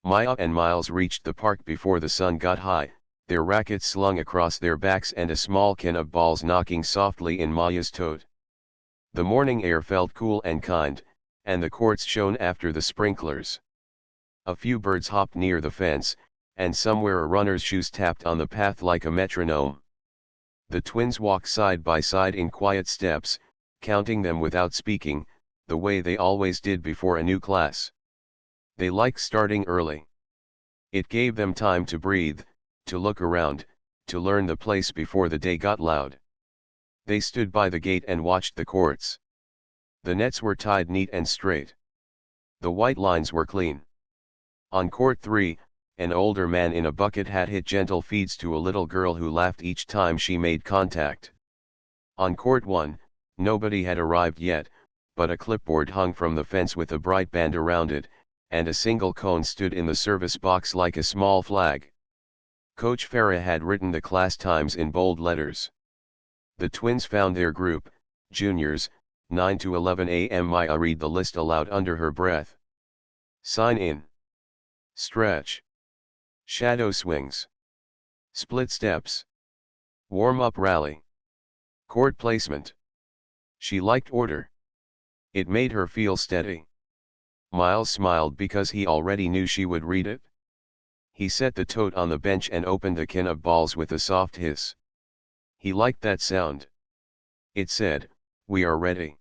Maya and Miles reached the park before the sun got high, their rackets slung across their backs and a small can of balls knocking softly in Maya's tote. The morning air felt cool and kind, and the courts shone after the sprinklers. A few birds hopped near the fence, and somewhere a runner's shoes tapped on the path like a metronome. The twins walked side by side in quiet steps, counting them without speaking, the way they always did before a new class. They liked starting early. It gave them time to breathe, to look around, to learn the place before the day got loud. They stood by the gate and watched the courts. The nets were tied neat and straight. The white lines were clean. On court 3, an older man in a bucket hat hit gentle feeds to a little girl who laughed each time she made contact. On court 1, nobody had arrived yet, but a clipboard hung from the fence with a bright band around it, and a single cone stood in the service box like a small flag. Coach Farah had written the class times in bold letters. The twins found their group, juniors, 9 to 11 a.m. Maya read the list aloud under her breath. Sign in. Stretch. Shadow swings. Split steps. Warm-up rally. Court placement. She liked order. It made her feel steady. Miles smiled because he already knew she would read it. He set the tote on the bench and opened the can of balls with a soft hiss. He liked that sound. It said, "We are ready."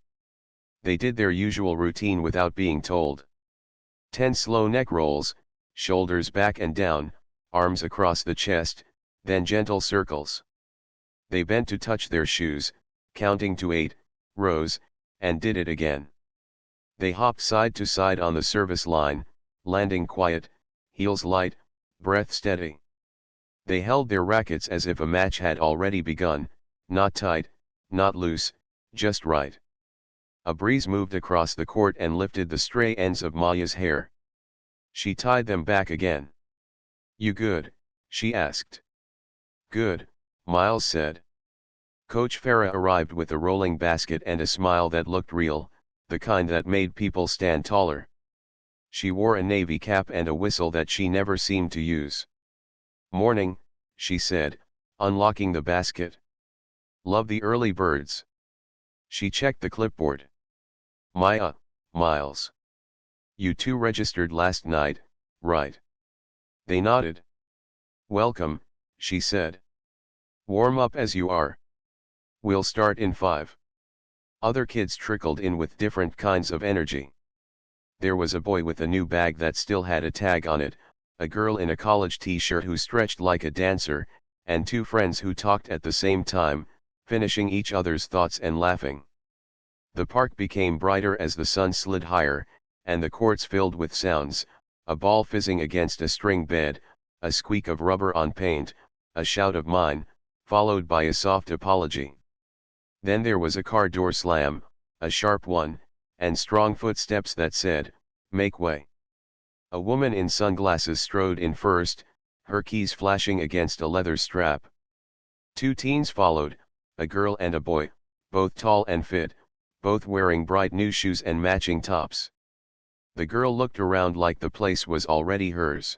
They did their usual routine without being told. 10 slow neck rolls, shoulders back and down, arms across the chest, then gentle circles. They bent to touch their shoes, counting to 8, rose, and did it again. They hopped side to side on the service line, landing quiet, heels light, breath steady. They held their rackets as if a match had already begun, not tight, not loose, just right. A breeze moved across the court and lifted the stray ends of Maya's hair. She tied them back again. "You good?" she asked. "Good," Miles said. Coach Farah arrived with a rolling basket and a smile that looked real, the kind that made people stand taller. She wore a navy cap and a whistle that she never seemed to use. "Morning," she said, unlocking the basket. "Love the early birds." She checked the clipboard. "Maya, Miles. You two registered last night, right?" They nodded. "Welcome," she said. "Warm up as you are. We'll start in 5. Other kids trickled in with different kinds of energy. There was a boy with a new bag that still had a tag on it, a girl in a college t-shirt who stretched like a dancer, and 2 friends who talked at the same time, finishing each other's thoughts and laughing. The park became brighter as the sun slid higher, and the courts filled with sounds, a ball fizzing against a string bed, a squeak of rubber on paint, a shout of "mine," followed by a soft apology. Then there was a car door slam, a sharp one, and strong footsteps that said, "Make way." A woman in sunglasses strode in first, her keys flashing against a leather strap. 2 teens followed, a girl and a boy, both tall and fit, both wearing bright new shoes and matching tops. The girl looked around like the place was already hers.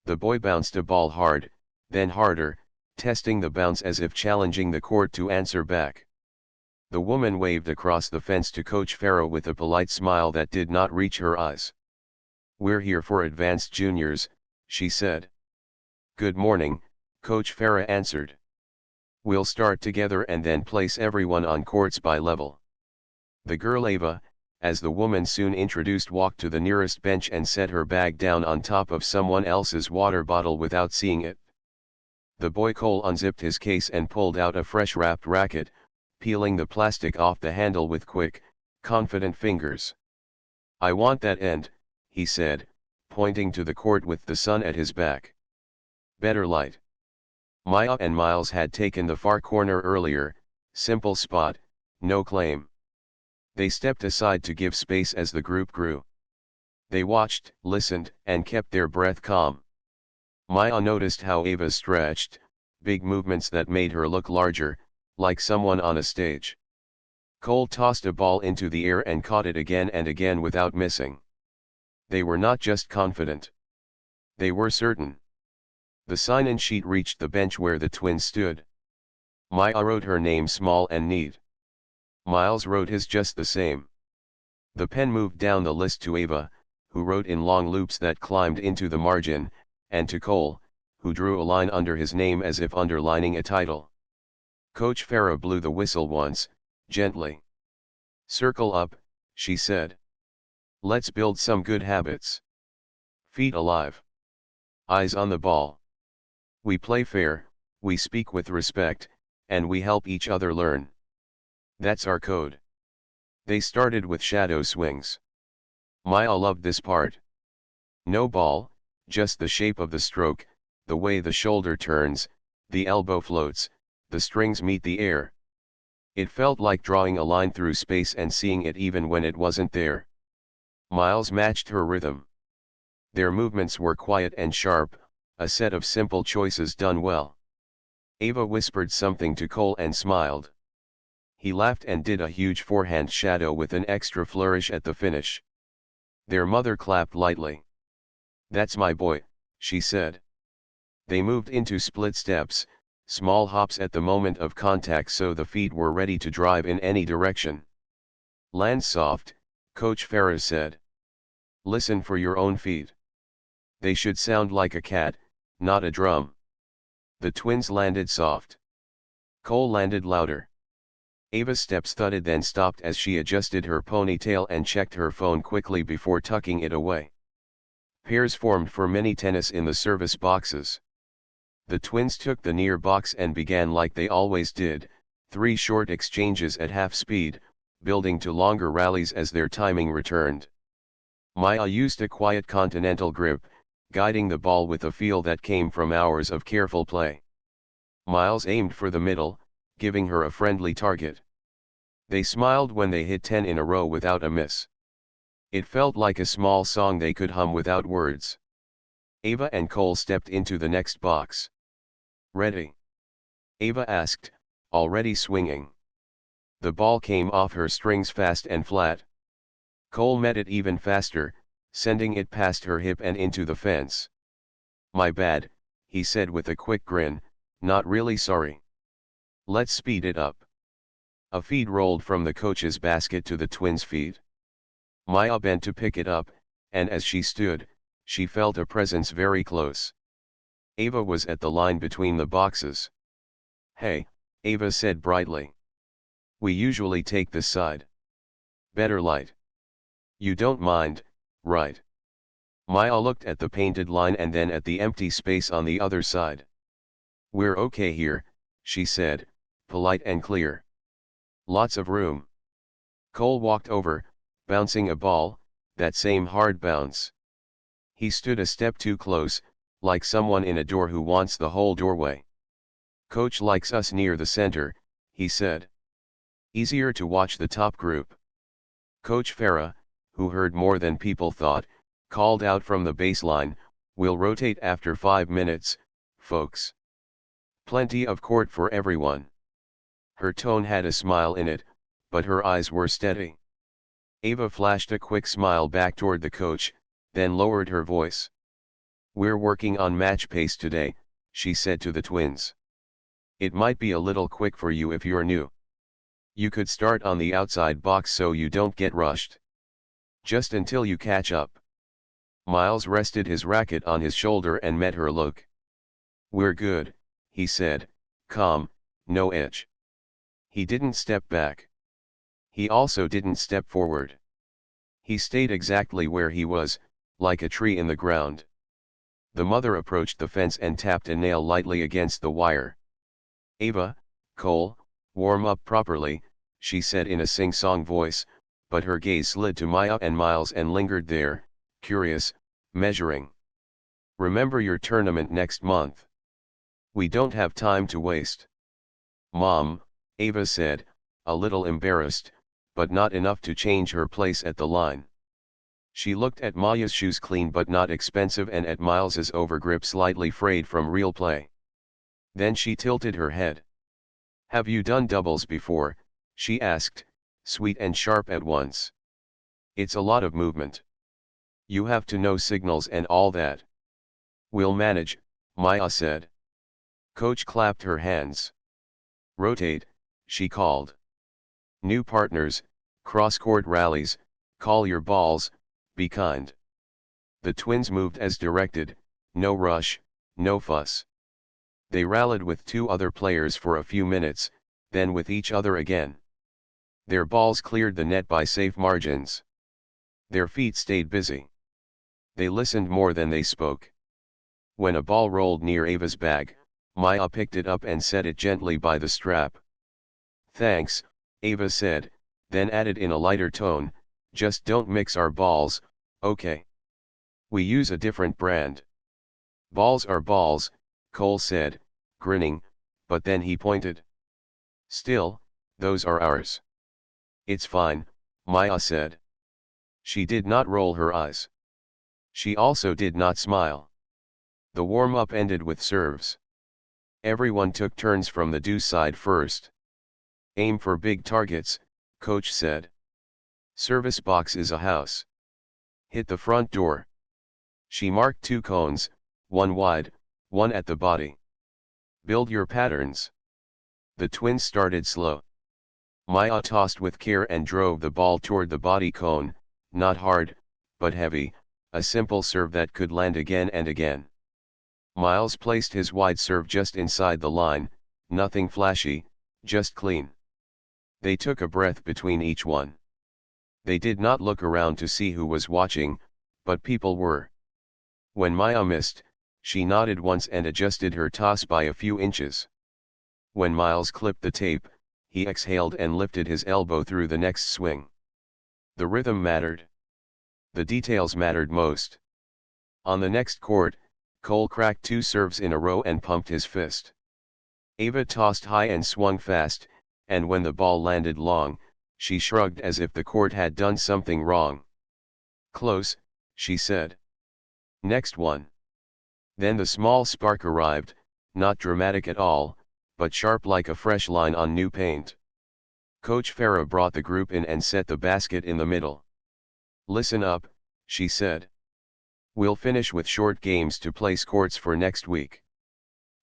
The boy bounced a ball hard, then harder, testing the bounce as if challenging the court to answer back. The woman waved across the fence to Coach Farah with a polite smile that did not reach her eyes. "We're here for advanced juniors," she said. "Good morning," Coach Farah answered. "We'll start together and then place everyone on courts by level." The girl Ava, as the woman soon introduced, walked to the nearest bench and set her bag down on top of someone else's water bottle without seeing it. The boy Cole unzipped his case and pulled out a fresh wrapped racket, peeling the plastic off the handle with quick, confident fingers. "I want that end," he said, pointing to the court with the sun at his back. "Better light." Maya and Miles had taken the far corner earlier, simple spot, no claim. They stepped aside to give space as the group grew. They watched, listened, and kept their breath calm. Maya noticed how Ava stretched, big movements that made her look larger, like someone on a stage. Cole tossed a ball into the air and caught it again and again without missing. They were not just confident. They were certain. The sign-in sheet reached the bench where the twins stood. Maya wrote her name small and neat. Miles wrote his just the same. The pen moved down the list to Ava, who wrote in long loops that climbed into the margin, and to Cole, who drew a line under his name as if underlining a title. Coach Farah blew the whistle once, gently. "Circle up," she said. "Let's build some good habits. Feet alive. Eyes on the ball. We play fair, we speak with respect, and we help each other learn. That's our code." They started with shadow swings. Maya loved this part. No ball, just the shape of the stroke, the way the shoulder turns, the elbow floats, the strings meet the air. It felt like drawing a line through space and seeing it even when it wasn't there. Miles matched her rhythm. Their movements were quiet and sharp, a set of simple choices done well. Ava whispered something to Cole and smiled. He laughed and did a huge forehand shadow with an extra flourish at the finish. Their mother clapped lightly. "That's my boy," she said. They moved into split steps, small hops at the moment of contact so the feet were ready to drive in any direction. "Land soft," Coach Farah said. "Listen for your own feet. They should sound like a cat, not a drum." The twins landed soft. Cole landed louder. Ava's steps thudded then stopped as she adjusted her ponytail and checked her phone quickly before tucking it away. Pairs formed for mini tennis in the service boxes. The twins took the near box and began like they always did, 3 short exchanges at half speed, building to longer rallies as their timing returned. Maya used a quiet continental grip, guiding the ball with a feel that came from hours of careful play. Miles aimed for the middle, giving her a friendly target. They smiled when they hit 10 in a row without a miss. It felt like a small song they could hum without words. Ava and Cole stepped into the next box. "Ready?" Ava asked, already swinging. The ball came off her strings fast and flat. Cole met it even faster, sending it past her hip and into the fence. "My bad," he said with a quick grin, "not really sorry. Let's speed it up." A feed rolled from the coach's basket to the twins' feet. Maya bent to pick it up, and as she stood, she felt a presence very close. Ava was at the line between the boxes. "Hey," Ava said brightly. "We usually take this side. Better light. You don't mind, right?" Maya looked at the painted line and then at the empty space on the other side. "We're okay here," she said, polite and clear. "Lots of room." Cole walked over, bouncing a ball, that same hard bounce. He stood a step too close, like someone in a door who wants the whole doorway. "Coach likes us near the center," he said. "Easier to watch the top group." Coach Farah, who heard more than people thought, called out from the baseline, "We'll rotate after 5 minutes, folks. Plenty of court for everyone." Her tone had a smile in it, but her eyes were steady. Ava flashed a quick smile back toward the coach, then lowered her voice. "We're working on match pace today," she said to the twins. "It might be a little quick for you if you're new. You could start on the outside box so you don't get rushed. Just until you catch up." Miles rested his racket on his shoulder and met her look. "We're good," he said, calm, no edge. He didn't step back. He also didn't step forward. He stayed exactly where he was, like a tree in the ground. The mother approached the fence and tapped a nail lightly against the wire. "Ava, Cole, warm up properly," she said in a sing-song voice, but her gaze slid to Maya and Miles and lingered there, curious, measuring. "Remember your tournament next month. We don't have time to waste." "Mom," Ava said, a little embarrassed, but not enough to change her place at the line. She looked at Maya's shoes clean but not expensive and at Miles's overgrip slightly frayed from real play. Then she tilted her head. "Have you done doubles before?" she asked, sweet and sharp at once. "It's a lot of movement. You have to know signals and all that." "We'll manage," Maya said. Coach clapped her hands. "Rotate," she called. "New partners, cross-court rallies, call your balls, be kind." The twins moved as directed, no rush, no fuss. They rallied with two other players for a few minutes, then with each other again. Their balls cleared the net by safe margins. Their feet stayed busy. They listened more than they spoke. When a ball rolled near Ava's bag, Maya picked it up and set it gently by the strap. "Thanks," Ava said, then added in a lighter tone, "just don't mix our balls, okay? We use a different brand." "Balls are balls," Cole said, grinning, but then he pointed. "Still, those are ours." "It's fine," Maya said. She did not roll her eyes. She also did not smile. The warm-up ended with serves. Everyone took turns from the deuce side first. "Aim for big targets," coach said. "Service box is a house. Hit the front door." She marked two cones, one wide, one at the body. "Build your patterns." The twins started slow. Maya tossed with care and drove the ball toward the body cone, not hard, but heavy, a simple serve that could land again and again. Miles placed his wide serve just inside the line, nothing flashy, just clean. They took a breath between each one. They did not look around to see who was watching, but people were. When Maya missed, she nodded once and adjusted her toss by a few inches. When Miles clipped the tape, he exhaled and lifted his elbow through the next swing. The rhythm mattered. The details mattered most. On the next court, Cole cracked two serves in a row and pumped his fist. Ava tossed high and swung fast, and when the ball landed long, she shrugged as if the court had done something wrong. "Close," she said. "Next one." Then the small spark arrived, not dramatic at all, but sharp like a fresh line on new paint. Coach Farah brought the group in and set the basket in the middle. "Listen up," she said. "We'll finish with short games to place courts for next week.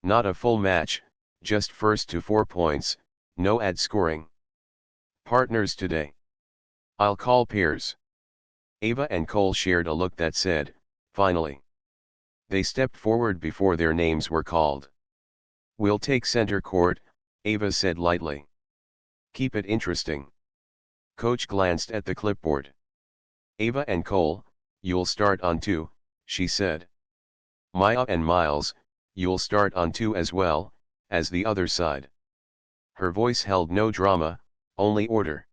Not a full match, just first to 4 points, no ad scoring. Partners today. I'll call pairs." Ava and Cole shared a look that said, "Finally." They stepped forward before their names were called. "We'll take center court," Ava said lightly. "Keep it interesting." Coach glanced at the clipboard. "Ava and Cole, you'll start on 2, she said. "Maya and Miles, you'll start on 2 as well, as the other side." Her voice held no drama, only order.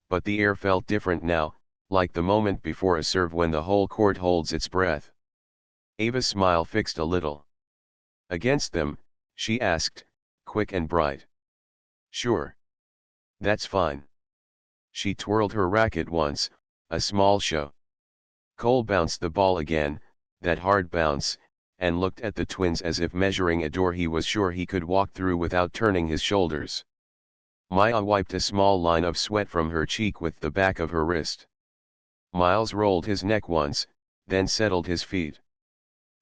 But the air felt different now, like the moment before a serve when the whole court holds its breath. Ava's smile fixed a little. "Against them?" she asked, quick and bright. "Sure. That's fine." She twirled her racket once, a small show. Cole bounced the ball again, that hard bounce, and looked at the twins as if measuring a door he was sure he could walk through without turning his shoulders. Maya wiped a small line of sweat from her cheek with the back of her wrist. Miles rolled his neck once, then settled his feet.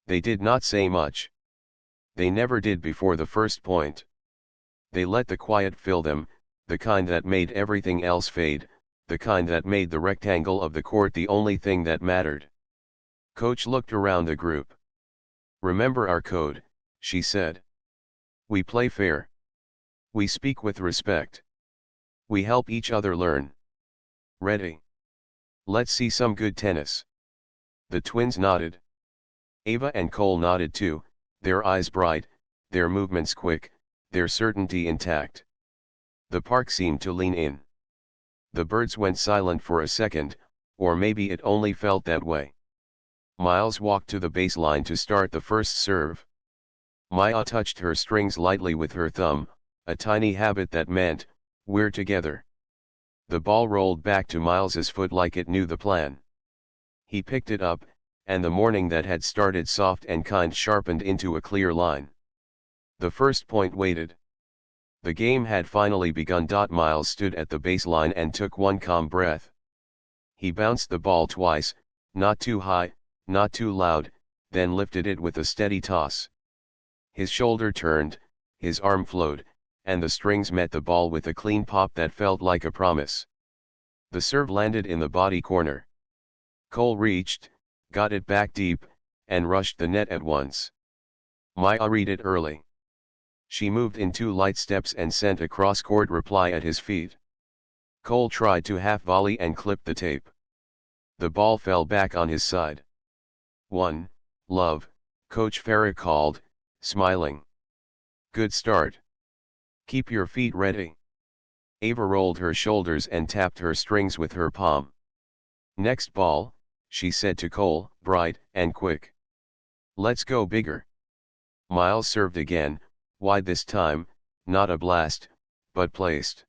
They did not say much. They never did before the first point. They let the quiet fill them, the kind that made everything else fade, the kind that made the rectangle of the court the only thing that mattered. Coach looked around the group. "Remember our code," she said. "We play fair. We speak with respect. We help each other learn. Ready? Let's see some good tennis." The twins nodded. Ava and Cole nodded too, their eyes bright, their movements quick, their certainty intact. The park seemed to lean in. The birds went silent for a second, or maybe it only felt that way. Miles walked to the baseline to start the first serve. Maya touched her strings lightly with her thumb, a tiny habit that meant, "We're together." The ball rolled back to Miles's foot like it knew the plan. He picked it up, and the morning that had started soft and kind sharpened into a clear line. The first point waited. The game had finally begun. Miles stood at the baseline and took one calm breath. He bounced the ball twice, not too high, not too loud, then lifted it with a steady toss. His shoulder turned, his arm flowed, and the strings met the ball with a clean pop that felt like a promise. The serve landed in the body corner. Cole reached, got it back deep, and rushed the net at once. Maya read it early. She moved in 2 light steps and sent a cross-court reply at his feet. Cole tried to half-volley and clipped the tape. The ball fell back on his side. 1, love, Coach Farah called, smiling. Good start. Keep your feet ready. Ava rolled her shoulders and tapped her strings with her palm. Next ball, she said to Cole, bright and quick. Let's go bigger. Miles served again, wide this time, not a blast, but placed.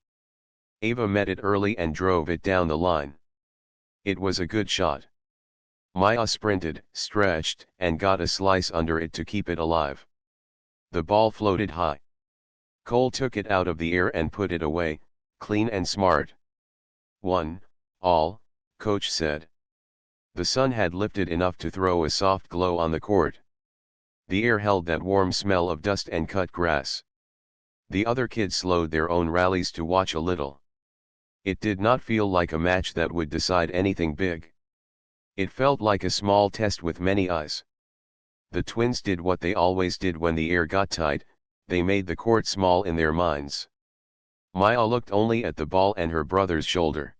Ava met it early and drove it down the line. It was a good shot. Maya sprinted, stretched, and got a slice under it to keep it alive. The ball floated high. Cole took it out of the air and put it away, clean and smart. 1, all, coach said. The sun had lifted enough to throw a soft glow on the court. The air held that warm smell of dust and cut grass. The other kids slowed their own rallies to watch a little. It did not feel like a match that would decide anything big. It felt like a small test with many eyes. The twins did what they always did when the air got tight, they made the court small in their minds. Maya looked only at the ball and her brother's shoulder.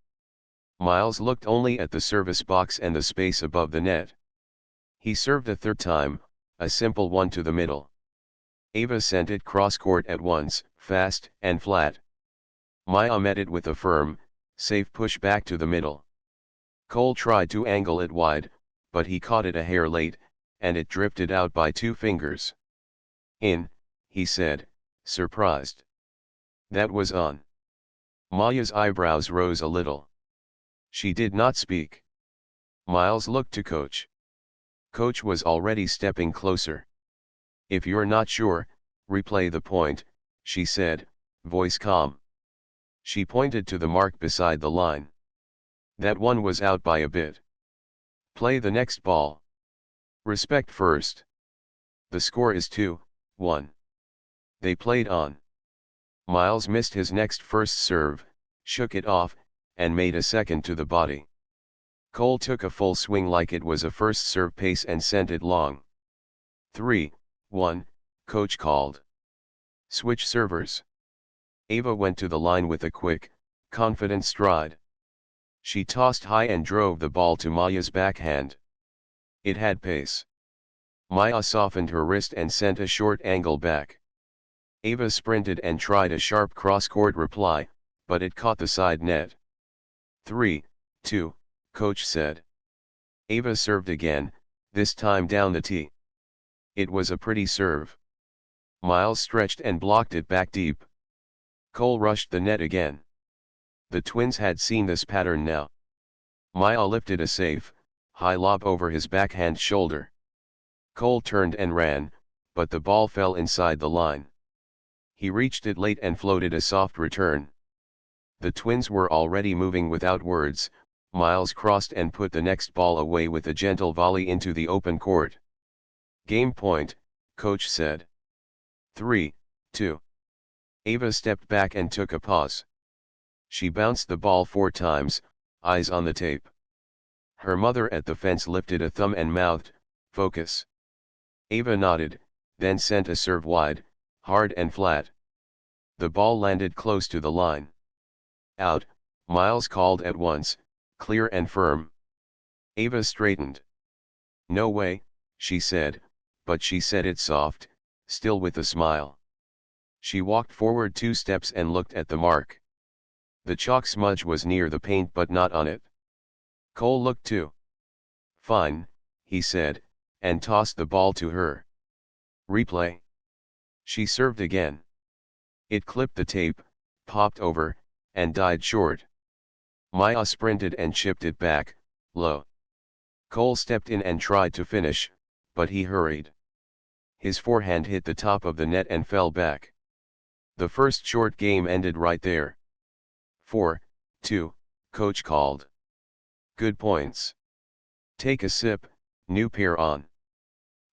Miles looked only at the service box and the space above the net. He served a third time, a simple one to the middle. Ava sent it cross-court at once, fast and flat. Maya met it with a firm, safe push back to the middle. Cole tried to angle it wide, but he caught it a hair late, and it drifted out by 2 fingers. In, he said, surprised. That was on. Maya's eyebrows rose a little. She did not speak. Miles looked to Coach. Coach was already stepping closer. If you're not sure, replay the point, she said, voice calm. She pointed to the mark beside the line. That one was out by a bit. Play the next ball. Respect first. The score is 2-1. They played on. Miles missed his next first serve, shook it off, and made a second to the body. Cole took a full swing like it was a first serve pace and sent it long. 3-1, coach called. Switch servers. Ava went to the line with a quick, confident stride. She tossed high and drove the ball to Maya's backhand. It had pace. Maya softened her wrist and sent a short angle back. Ava sprinted and tried a sharp cross-court reply, but it caught the side net. 3-2, coach said. Ava served again, this time down the tee. It was a pretty serve. Miles stretched and blocked it back deep. Cole rushed the net again. The twins had seen this pattern now. Maya lifted a safe, high lob over his backhand shoulder. Cole turned and ran, but the ball fell inside the line. He reached it late and floated a soft return. The twins were already moving without words. Miles crossed and put the next ball away with a gentle volley into the open court. Game point, coach said. 3-2. Ava stepped back and took a pause. She bounced the ball 4 times, eyes on the tape. Her mother at the fence lifted a thumb and mouthed, focus. Ava nodded, then sent a serve wide, hard and flat. The ball landed close to the line. Out, Miles called at once, clear and firm. Ava straightened. No way, she said, but she said it soft, still with a smile. She walked forward 2 steps and looked at the mark. The chalk smudge was near the paint but not on it. Cole looked too. Fine, he said, and tossed the ball to her. Replay. She served again. It clipped the tape, popped over, and died short. Maya sprinted and chipped it back, low. Cole stepped in and tried to finish, but he hurried. His forehand hit the top of the net and fell back. The first short game ended right there. 4-2, coach called. Good points. Take a sip, new pair on.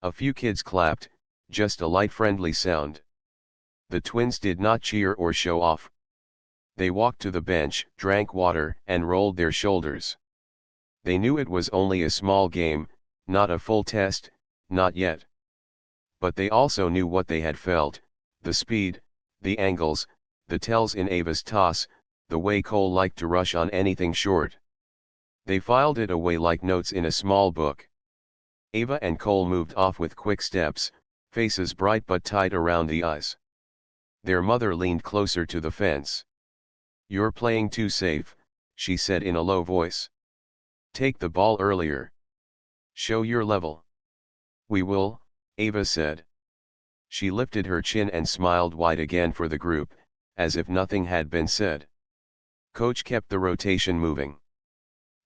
A few kids clapped, just a light friendly sound. The twins did not cheer or show off. They walked to the bench, drank water, and rolled their shoulders. They knew it was only a small game, not a full test, not yet. But they also knew what they had felt, the speed, the angles, the tells in Ava's toss, the way Cole liked to rush on anything short. They filed it away like notes in a small book. Ava and Cole moved off with quick steps, faces bright but tight around the eyes. Their mother leaned closer to the fence. "You're playing too safe," she said in a low voice. "Take the ball earlier. Show your level." "We will," Ava said. She lifted her chin and smiled wide again for the group, as if nothing had been said. Coach kept the rotation moving.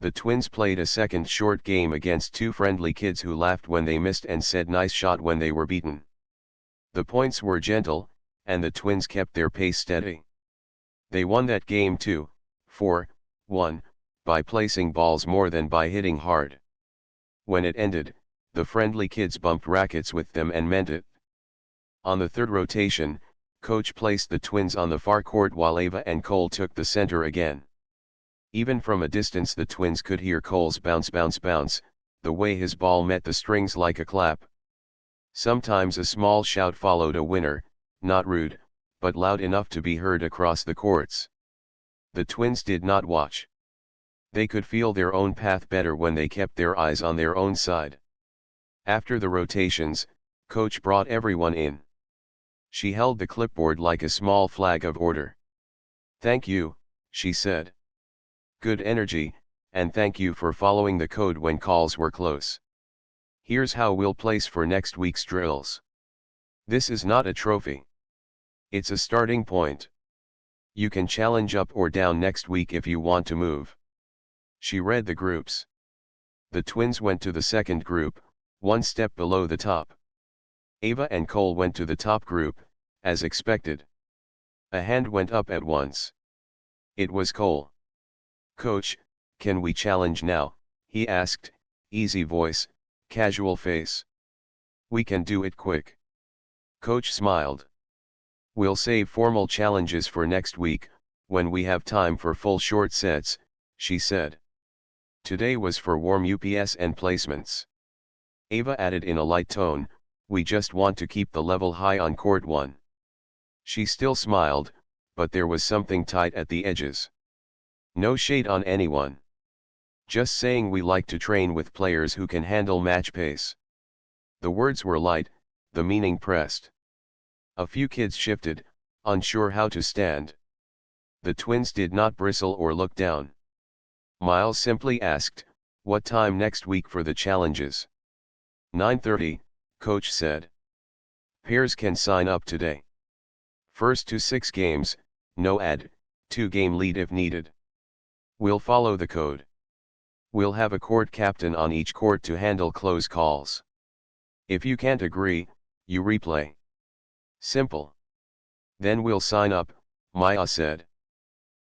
The twins played a second short game against two friendly kids who laughed when they missed and said nice shot when they were beaten. The points were gentle, and the twins kept their pace steady. They won that game 2-4-1, by placing balls more than by hitting hard. When it ended, the friendly kids bumped rackets with them and meant it. On the third rotation, Coach placed the twins on the far court while Ava and Cole took the center again. Even from a distance the twins could hear Cole's bounce bounce bounce, the way his ball met the strings like a clap. Sometimes a small shout followed a winner, not rude, but loud enough to be heard across the courts. The twins did not watch. They could feel their own path better when they kept their eyes on their own side. After the rotations, Coach brought everyone in. She held the clipboard like a small flag of order. "Thank you," she said. "Good energy, and thank you for following the code when calls were close. Here's how we'll place for next week's drills. This is not a trophy. It's a starting point. You can challenge up or down next week if you want to move." She read the groups. The twins went to the second group, one step below the top. Ava and Cole went to the top group, as expected. A hand went up at once. It was Cole. "Coach, can we challenge now?" he asked, easy voice, casual face. "We can do it quick." Coach smiled. "We'll save formal challenges for next week, when we have time for full short sets," she said. "Today was for warm ups and placements." Ava added in a light tone, "We just want to keep the level high on court 1. She still smiled, but there was something tight at the edges. No shade on anyone. Just saying we like to train with players who can handle match pace. The words were light, the meaning pressed. A few kids shifted, unsure how to stand. The twins did not bristle or look down. Miles simply asked, "What time next week for the challenges?" 9:30, Coach said. "Pairs can sign up today. First to 6 games, no ad, 2-game lead if needed. We'll follow the code. We'll have a court captain on each court to handle close calls. If you can't agree, you replay. Simple. Then we'll sign up," Maya said.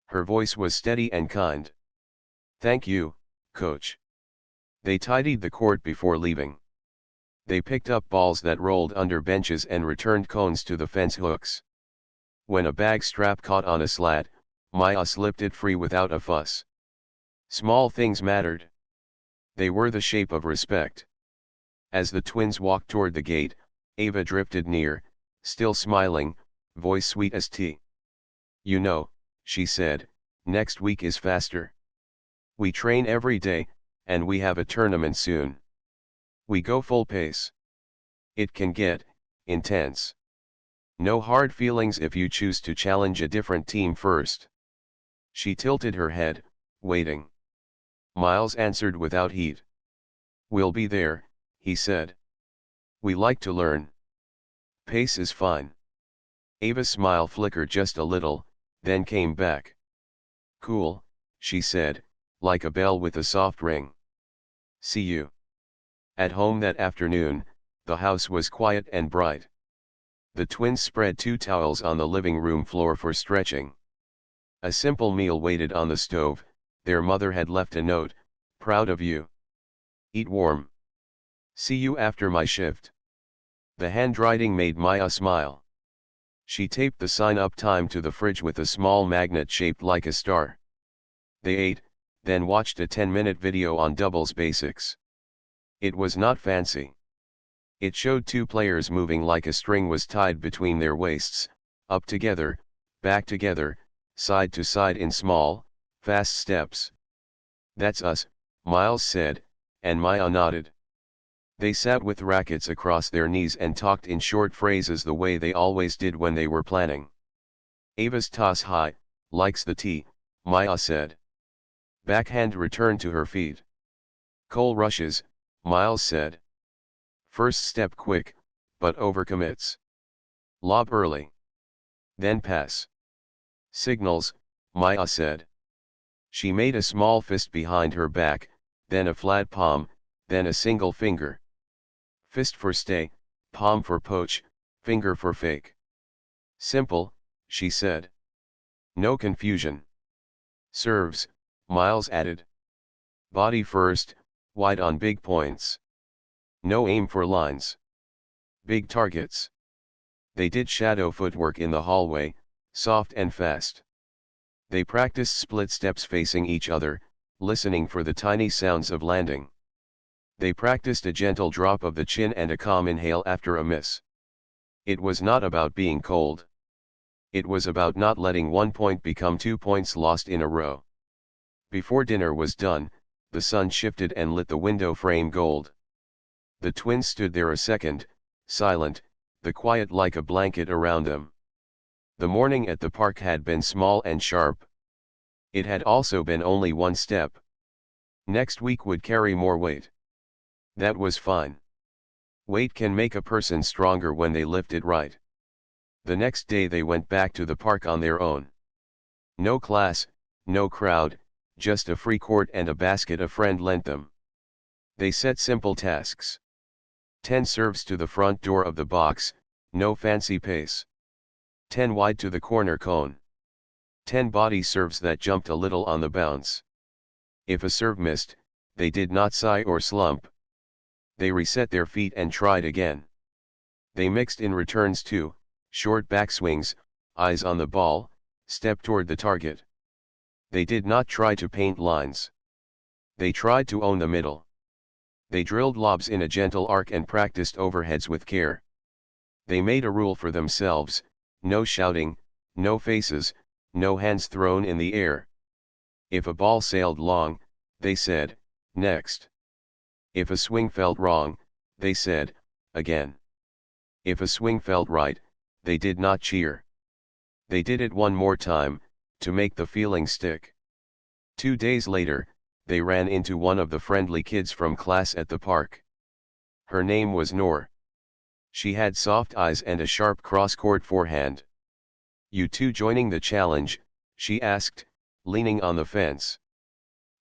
Her voice was steady and kind. "Thank you, Coach." They tidied the court before leaving. They picked up balls that rolled under benches and returned cones to the fence hooks. When a bag strap caught on a slat, Maya slipped it free without a fuss. Small things mattered. They were the shape of respect. As the twins walked toward the gate, Ava drifted near, still smiling, voice sweet as tea. "You know," she said, "next week is faster. We train every day, and we have a tournament soon. We go full pace. It can get intense. No hard feelings if you choose to challenge a different team first." She tilted her head, waiting. Miles answered without heat. "We'll be there," he said. "We like to learn. Pace is fine." Ava's smile flickered just a little, then came back. "Cool," she said, like a bell with a soft ring. "See you." At home that afternoon, the house was quiet and bright. The twins spread 2 towels on the living room floor for stretching. A simple meal waited on the stove. Their mother had left a note, "Proud of you. Eat warm. See you after my shift." The handwriting made Maya smile. She taped the sign up time to the fridge with a small magnet shaped like a star. They ate, then watched a 10-minute video on doubles basics. It was not fancy. It showed two players moving like a string was tied between their waists, up together, back together, side to side in small, fast steps. "That's us," Miles said, and Maya nodded. They sat with rackets across their knees and talked in short phrases the way they always did when they were planning. "Ava's toss high, likes the tee," Maya said. Backhand returned to her feet. "Cole rushes," Miles said. "First step quick, but overcommits. Lob early. Then pass." "Signals," Maya said. She made a small fist behind her back, then a flat palm, then a single finger. "Fist for stay, palm for poach, finger for fake." "Simple," she said. "No confusion." "Serves," Miles added. "Body first, wide on big points. No aim for lines. Big targets." They did shadow footwork in the hallway, soft and fast. They practiced split steps facing each other, listening for the tiny sounds of landing. They practiced a gentle drop of the chin and a calm inhale after a miss. It was not about being cold. It was about not letting 1 point become 2 points lost in a row. Before dinner was done, the sun shifted and lit the window frame gold. The twins stood there a second, silent, the quiet like a blanket around them. The morning at the park had been small and sharp. It had also been only one step. Next week would carry more weight. That was fine. Weight can make a person stronger when they lift it right. The next day they went back to the park on their own. No class, no crowd, just a free court and a basket a friend lent them. They set simple tasks. 10 serves to the front door of the box, no fancy pace. 10 wide to the corner cone. 10 body serves that jumped a little on the bounce. If a serve missed, they did not sigh or slump. They reset their feet and tried again. They mixed in returns too, short backswings, eyes on the ball, step toward the target. They did not try to paint lines. They tried to own the middle. They drilled lobs in a gentle arc and practiced overheads with care. They made a rule for themselves: no shouting, no faces, no hands thrown in the air. If a ball sailed long, they said, "Next." If a swing felt wrong, they said, "Again." If a swing felt right, they did not cheer. They did it one more time, to make the feeling stick. 2 days later, they ran into one of the friendly kids from class at the park. Her name was Noor. She had soft eyes and a sharp cross-court forehand. "You two joining the challenge?" she asked, leaning on the fence.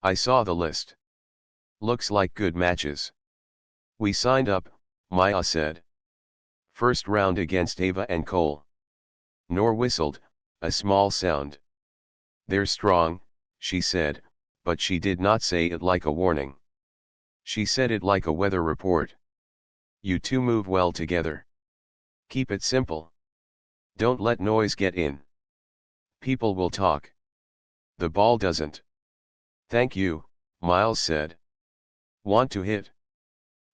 "I saw the list. Looks like good matches." "We signed up," Maya said. "First round against Ava and Cole." Noor whistled, a small sound. "They're strong," she said, but she did not say it like a warning. She said it like a weather report. "You two move well together. Keep it simple. Don't let noise get in. People will talk. The ball doesn't." "Thank you," Miles said. "Want to hit?"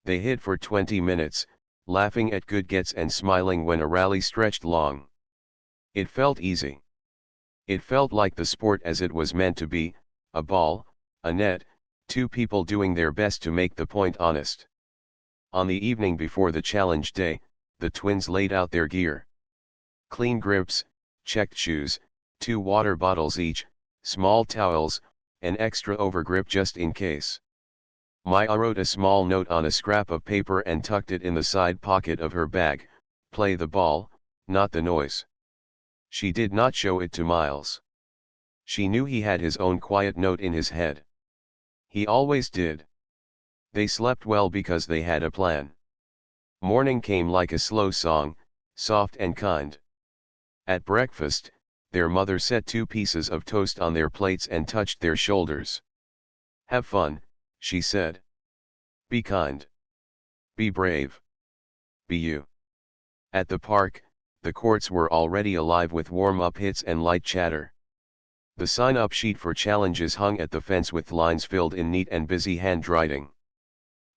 They hit for 20 minutes, laughing at good gets and smiling when a rally stretched long. It felt easy. It felt like the sport as it was meant to be: a ball, a net, 2 people doing their best to make the point honest. On the evening before the challenge day, the twins laid out their gear. Clean grips, checked shoes, 2 water bottles each, small towels, an extra overgrip just in case. Maya wrote a small note on a scrap of paper and tucked it in the side pocket of her bag: "Play the ball, not the noise." She did not show it to Miles. She knew he had his own quiet note in his head. He always did. They slept well because they had a plan. Morning came like a slow song, soft and kind. At breakfast, their mother set 2 pieces of toast on their plates and touched their shoulders. "Have fun," she said. "Be kind. Be brave. Be you." At the park, the courts were already alive with warm-up hits and light chatter. The sign-up sheet for challenges hung at the fence with lines filled in neat and busy handwriting.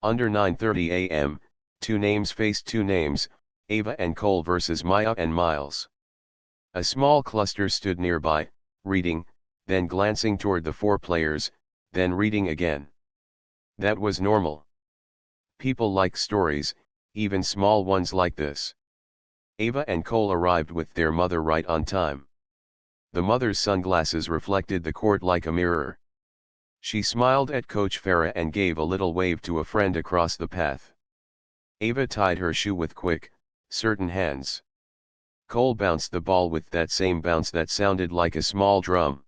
Under 9:30 a.m., two names faced two names, Ava and Cole versus Maya and Miles. A small cluster stood nearby, reading, then glancing toward the four players, then reading again. That was normal. People like stories, even small ones like this. Ava and Cole arrived with their mother right on time. The mother's sunglasses reflected the court like a mirror. She smiled at Coach Farah and gave a little wave to a friend across the path. Ava tied her shoe with quick, certain hands. Cole bounced the ball with that same bounce that sounded like a small drum.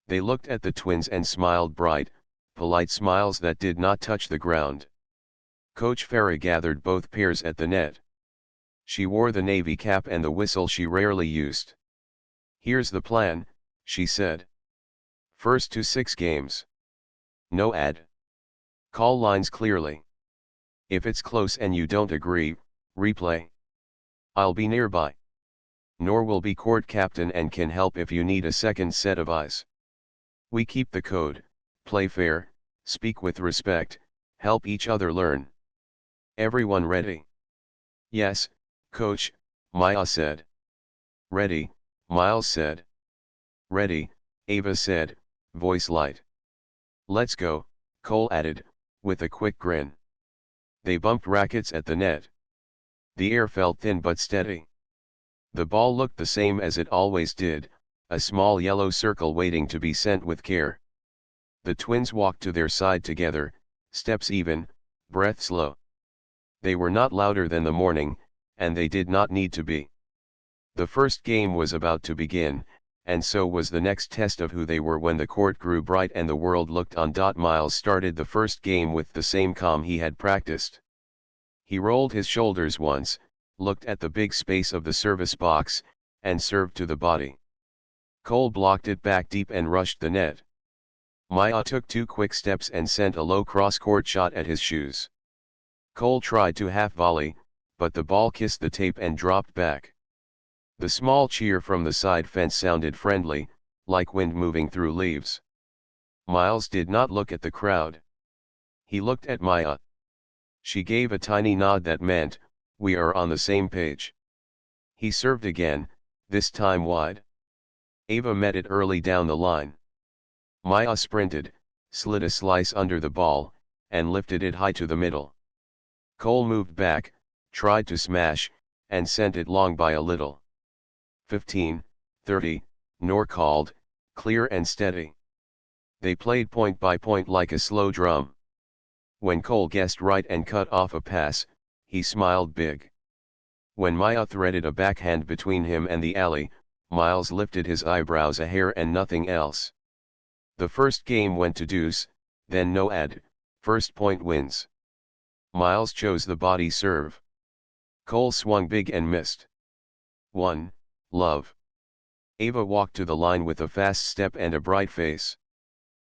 They looked at the twins and smiled bright, polite smiles that did not touch the ground. Coach Farah gathered both pairs at the net. She wore the navy cap and the whistle she rarely used. "Here's the plan," she said. "First to 6 games. No ad. Call lines clearly. If it's close and you don't agree, replay. I'll be nearby. Nor will be court captain and can help if you need a second set of eyes. We keep the code, play fair, speak with respect, help each other learn. Everyone ready?" "Yes, coach," Maya said. "Ready," Miles said. "Ready," Ava said, voice light. "Let's go," Cole added, with a quick grin. They bumped rackets at the net. The air felt thin but steady. The ball looked the same as it always did, a small yellow circle waiting to be sent with care. The twins walked to their side together, steps even, breath slow. They were not louder than the morning, and they did not need to be. The first game was about to begin, and so was the next test of who they were when the court grew bright and the world looked on. Miles started the first game with the same calm he had practiced. He rolled his shoulders once, looked at the big space of the service box, and served to the body. Cole blocked it back deep and rushed the net. Maya took 2 quick steps and sent a low cross-court shot at his shoes. Cole tried to half-volley, but the ball kissed the tape and dropped back. The small cheer from the side fence sounded friendly, like wind moving through leaves. Miles did not look at the crowd. He looked at Maya. She gave a tiny nod that meant, "We are on the same page." He served again, this time wide. Ava met it early down the line. Maya sprinted, slid a slice under the ball, and lifted it high to the middle. Cole moved back, tried to smash, and sent it long by a little. 15, 30, Noor called, clear and steady. They played point by point like a slow drum. When Cole guessed right and cut off a pass, he smiled big. When Maya threaded a backhand between him and the alley, Miles lifted his eyebrows a hair and nothing else. The first game went to deuce, then no ad, first point wins. Miles chose the body serve. Cole swung big and missed. 1, love. Ava walked to the line with a fast step and a bright face.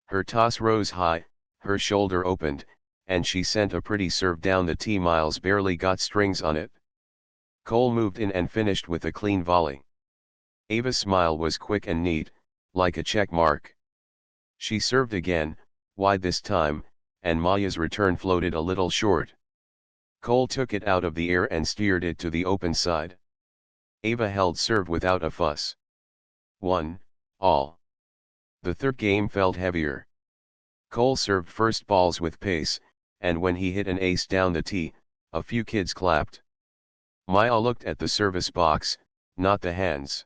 Her toss rose high, her shoulder opened, and she sent a pretty serve down the tee. Miles barely got strings on it. Cole moved in and finished with a clean volley. Ava's smile was quick and neat, like a check mark. She served again, wide this time, and Maya's return floated a little short. Cole took it out of the air and steered it to the open side. Ava held serve without a fuss. 1, all. The third game felt heavier. Cole served first balls with pace, and when he hit an ace down the tee, a few kids clapped. Maya looked at the service box, not the hands.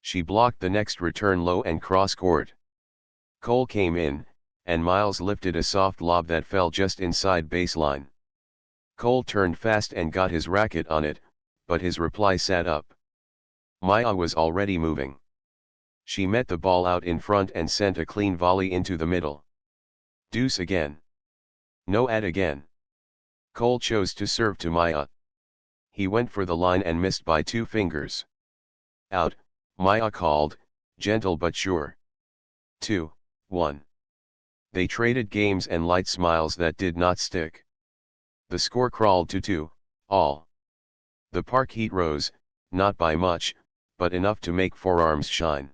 She blocked the next return low and cross-court. Cole came in, and Miles lifted a soft lob that fell just inside baseline. Cole turned fast and got his racket on it, but his reply sat up. Maya was already moving. She met the ball out in front and sent a clean volley into the middle. Deuce again. No ad again. Cole chose to serve to Maya. He went for the line and missed by 2 fingers. Out, Maya called, gentle but sure. 2, 1. They traded games and light smiles that did not stick. The score crawled to 2, all. The park heat rose, not by much, but enough to make forearms shine.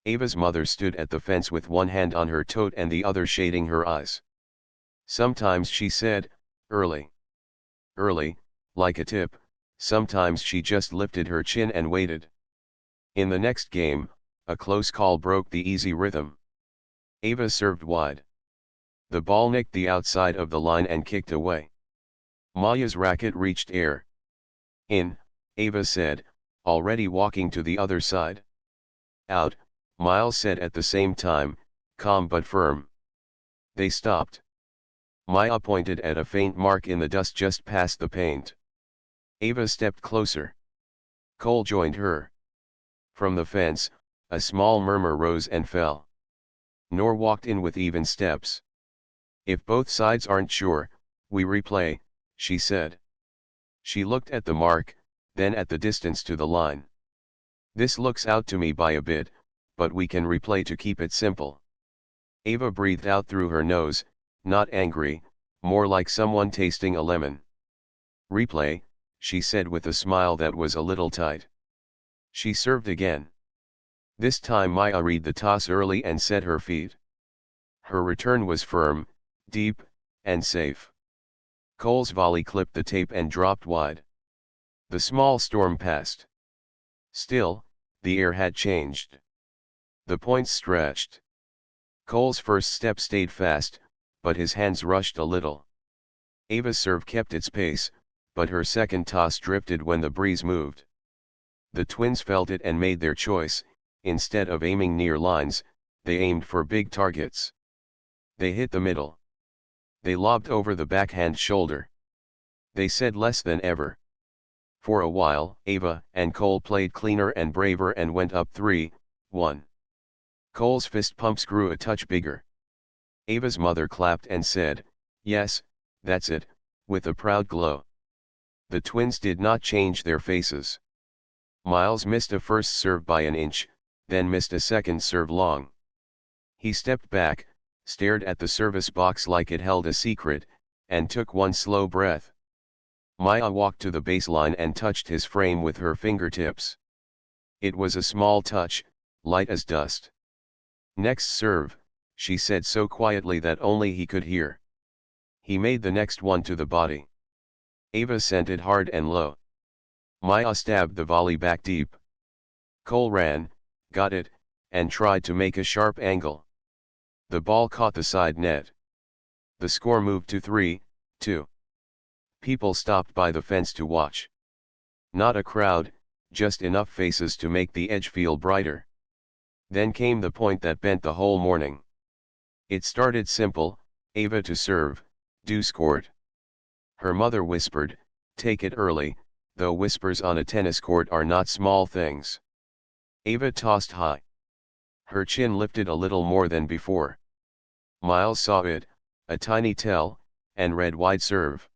Ava's mother stood at the fence with one hand on her tote and the other shading her eyes. Sometimes she said, "Early. Early," like a tip, sometimes she just lifted her chin and waited. In the next game, a close call broke the easy rhythm. Ava served wide. The ball nicked the outside of the line and kicked away. Maya's racket reached air. "In," Ava said, already walking to the other side. "Out," Miles said at the same time, calm but firm. They stopped. Maya pointed at a faint mark in the dust just past the paint. Ava stepped closer. Cole joined her. From the fence, a small murmur rose and fell. Noor walked in with even steps. "If both sides aren't sure, we replay," she said. She looked at the mark, then at the distance to the line. "This looks out to me by a bit, but we can replay to keep it simple." Ava breathed out through her nose, not angry, more like someone tasting a lemon. "Replay," she said with a smile that was a little tight. She served again. This time Maya read the toss early and set her feet. Her return was firm, deep, and safe. Cole's volley clipped the tape and dropped wide. The small storm passed. Still, the air had changed. The points stretched. Cole's first step stayed fast, but his hands rushed a little. Ava's serve kept its pace, but her second toss drifted when the breeze moved. The twins felt it and made their choice. Instead of aiming near lines, they aimed for big targets. They hit the middle. They lobbed over the backhand shoulder. They said less than ever. For a while, Ava and Cole played cleaner and braver and went up 3-1. Cole's fist pumps grew a touch bigger. Ava's mother clapped and said, "Yes, that's it," with a proud glow. The twins did not change their faces. Miles missed a first serve by an inch, then missed a second serve long. He stepped back, stared at the service box like it held a secret, and took one slow breath. Maya walked to the baseline and touched his frame with her fingertips. It was a small touch, light as dust. "Next serve," she said so quietly that only he could hear. He made the next one to the body. Ava sent it hard and low. Maya stabbed the volley back deep. Cole ran, got it, and tried to make a sharp angle. The ball caught the side net. The score moved to 3-2. People stopped by the fence to watch. Not a crowd, just enough faces to make the edge feel brighter. Then came the point that bent the whole morning. It started simple: Ava to serve, deuce court. Her mother whispered, "Take it early," though whispers on a tennis court are not small things. Ava tossed high. Her chin lifted a little more than before. Miles saw it, a tiny tell, and read wide serve.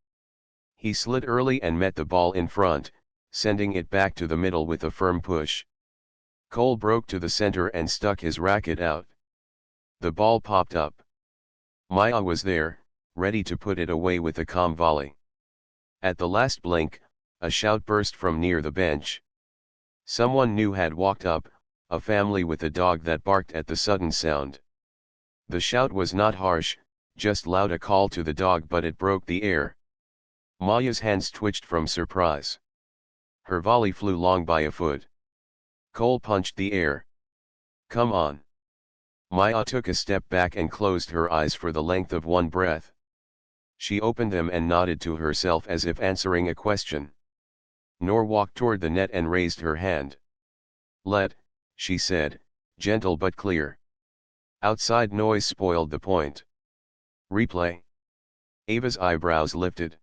He slid early and met the ball in front, sending it back to the middle with a firm push. Cole broke to the center and stuck his racket out. The ball popped up. Maya was there, ready to put it away with a calm volley. At the last blink, a shout burst from near the bench. Someone new had walked up, a family with a dog that barked at the sudden sound. The shout was not harsh, just loud, a call to the dog, but it broke the air. Maya's hands twitched from surprise. Her volley flew long by a foot. Cole punched the air. "Come on." Maya took a step back and closed her eyes for the length of one breath. She opened them and nodded to herself as if answering a question. Noor walked toward the net and raised her hand. "Let," she said, gentle but clear. Outside noise spoiled the point. "Replay." Ava's eyebrows lifted.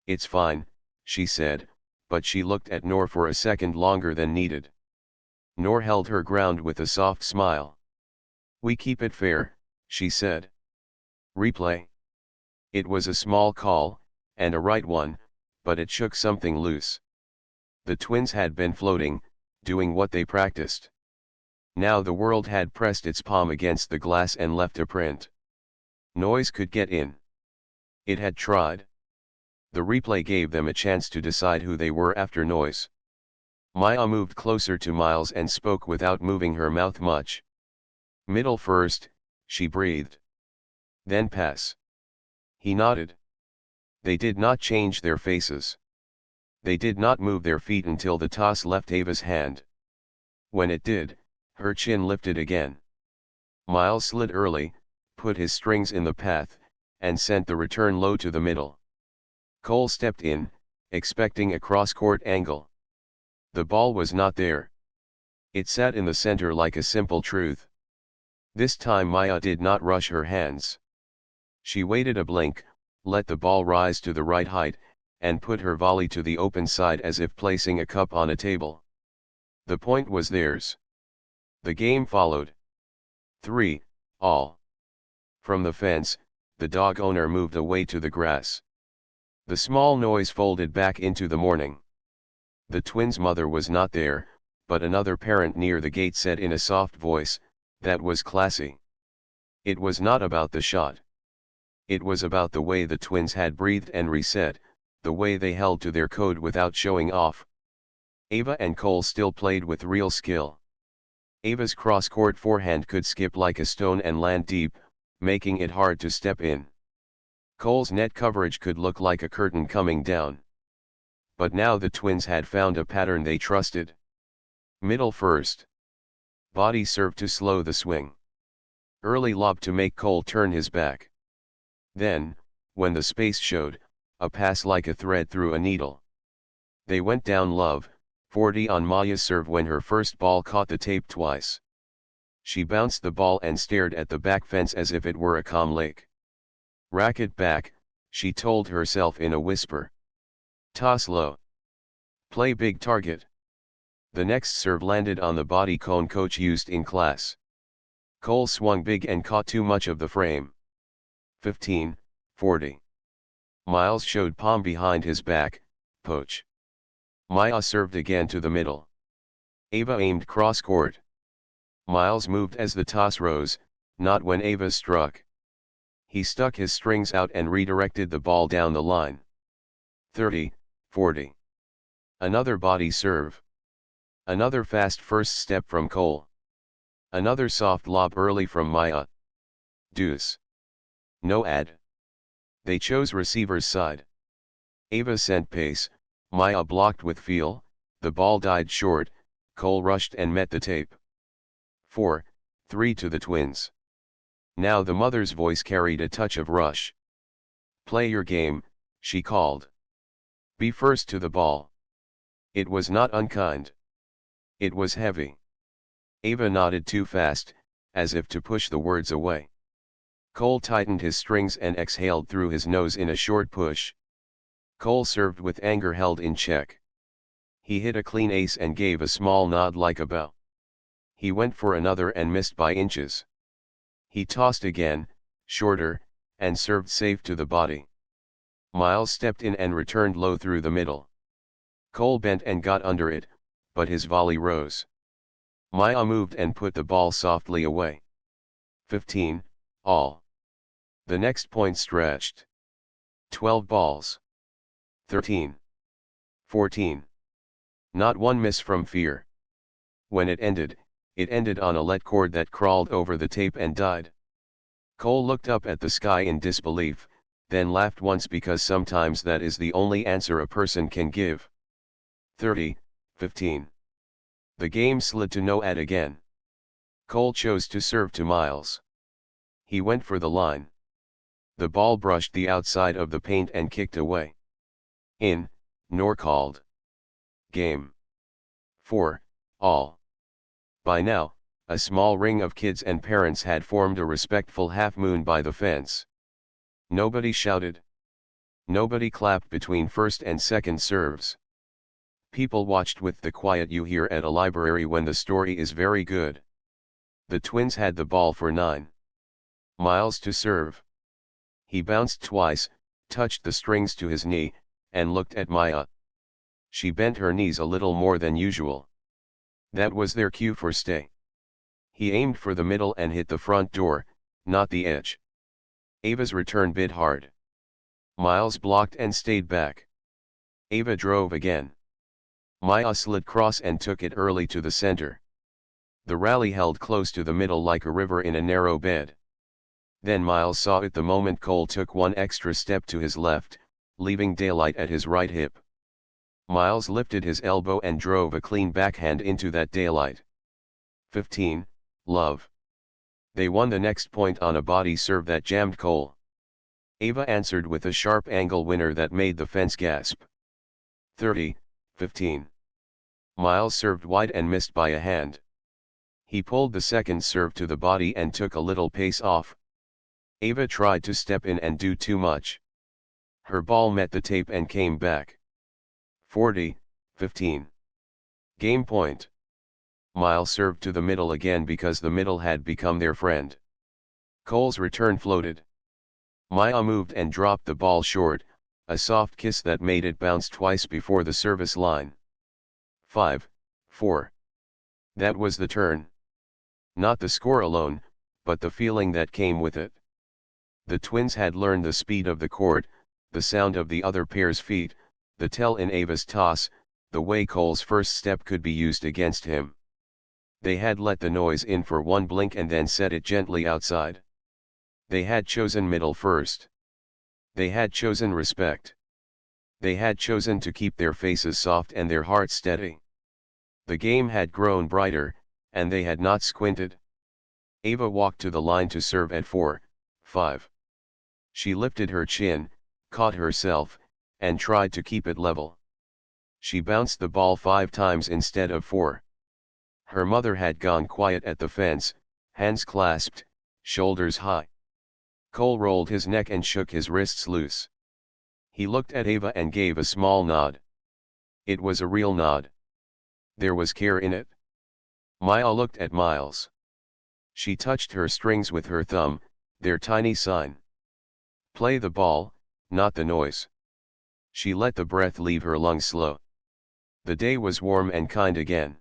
"It's fine," she said, but she looked at Noor for a second longer than needed. Noor held her ground with a soft smile. "We keep it fair," she said. "Replay." It was a small call, and a right one, but it shook something loose. The twins had been floating, doing what they practiced. Now the world had pressed its palm against the glass and left a print. Noise could get in. It had tried. The replay gave them a chance to decide who they were after noise. Maya moved closer to Miles and spoke without moving her mouth much. "Middle first," she breathed. "Then pass." He nodded. They did not change their faces. They did not move their feet until the toss left Ava's hand. When it did, her chin lifted again. Miles slid early, put his strings in the path, and sent the return low to the middle. Cole stepped in, expecting a cross-court angle. The ball was not there. It sat in the center like a simple truth. This time Maya did not rush her hands. She waited a blink, let the ball rise to the right height, and put her volley to the open side as if placing a cup on a table. The point was theirs. The game followed. 3-all. From the fence, the dog owner moved away to the grass. The small noise folded back into the morning. The twins' mother was not there, but another parent near the gate said in a soft voice, "That was classy." It was not about the shot. It was about the way the twins had breathed and reset, the way they held to their code without showing off. Ava and Cole still played with real skill. Ava's cross-court forehand could skip like a stone and land deep, making it hard to step in. Cole's net coverage could look like a curtain coming down. But now the twins had found a pattern they trusted. Middle first. Body serve to slow the swing. Early lob to make Cole turn his back. Then, when the space showed, a pass like a thread through a needle. They went down love, 40 on Maya's serve when her first ball caught the tape twice. She bounced the ball and stared at the back fence as if it were a calm lake. "Racket back," she told herself in a whisper. "Toss low. Play big target." The next serve landed on the body cone coach used in class. Cole swung big and caught too much of the frame. 15-40. Miles showed palm behind his back, poach. Maya served again to the middle. Ava aimed cross-court. Miles moved as the toss rose, not when Ava struck. He stuck his strings out and redirected the ball down the line. 30-40. Another body serve. Another fast first step from Cole. Another soft lob early from Maya. Deuce. No ad. They chose receiver's side. Ava sent pace, Maya blocked with feel, the ball died short, Cole rushed and met the tape. 4-3 to the twins. Now the mother's voice carried a touch of rush. "Play your game," she called. "Be first to the ball." It was not unkind. It was heavy. Ava nodded too fast, as if to push the words away. Cole tightened his strings and exhaled through his nose in a short push. Cole served with anger held in check. He hit a clean ace and gave a small nod like a bow. He went for another and missed by inches. He tossed again, shorter, and served safe to the body. Miles stepped in and returned low through the middle. Cole bent and got under it, but his volley rose. Maya moved and put the ball softly away. 15-all. The next point stretched. 12 balls. 13-14. Not one miss from fear. When it ended on a let cord that crawled over the tape and died. Cole looked up at the sky in disbelief, then laughed once because sometimes that is the only answer a person can give. 30-15. The game slid to no ad again. Cole chose to serve to Miles. He went for the line. The ball brushed the outside of the paint and kicked away. In, nor called. Game. 4-all. By now, a small ring of kids and parents had formed a respectful half-moon by the fence. Nobody shouted. Nobody clapped between first and second serves. People watched with the quiet you hear at a library when the story is very good. The twins had the ball for 9. Miles to serve. He bounced twice, touched the strings to his knee, and looked at Maya. She bent her knees a little more than usual. That was their cue for stay. He aimed for the middle and hit the front door, not the edge. Ava's return bit hard. Miles blocked and stayed back. Ava drove again. Maya slid cross and took it early to the center. The rally held close to the middle like a river in a narrow bed. Then Miles saw it the moment Cole took one extra step to his left, leaving daylight at his right hip. Miles lifted his elbow and drove a clean backhand into that daylight. 15, love. They won the next point on a body serve that jammed Cole. Ava answered with a sharp angle winner that made the fence gasp. 30, 15. Miles served wide and missed by a hand. He pulled the second serve to the body and took a little pace off. Ava tried to step in and do too much. Her ball met the tape and came back. 40, 15. Game point. Miles served to the middle again because the middle had become their friend. Cole's return floated. Maya moved and dropped the ball short, a soft kiss that made it bounce twice before the service line. 5, 4. That was the turn. Not the score alone, but the feeling that came with it. The twins had learned the speed of the court, the sound of the other pair's feet, the tell in Ava's toss, the way Cole's first step could be used against him. They had let the noise in for one blink and then set it gently outside. They had chosen middle first. They had chosen respect. They had chosen to keep their faces soft and their hearts steady. The game had grown brighter, and they had not squinted. Ava walked to the line to serve at 4, 5. She lifted her chin, caught herself, and tried to keep it level. She bounced the ball 5 times instead of 4. Her mother had gone quiet at the fence, hands clasped, shoulders high. Cole rolled his neck and shook his wrists loose. He looked at Ava and gave a small nod. It was a real nod. There was care in it. Maya looked at Miles. She touched her strings with her thumb, their tiny sign. Play the ball, not the noise. She let the breath leave her lungs slow. The day was warm and kind again.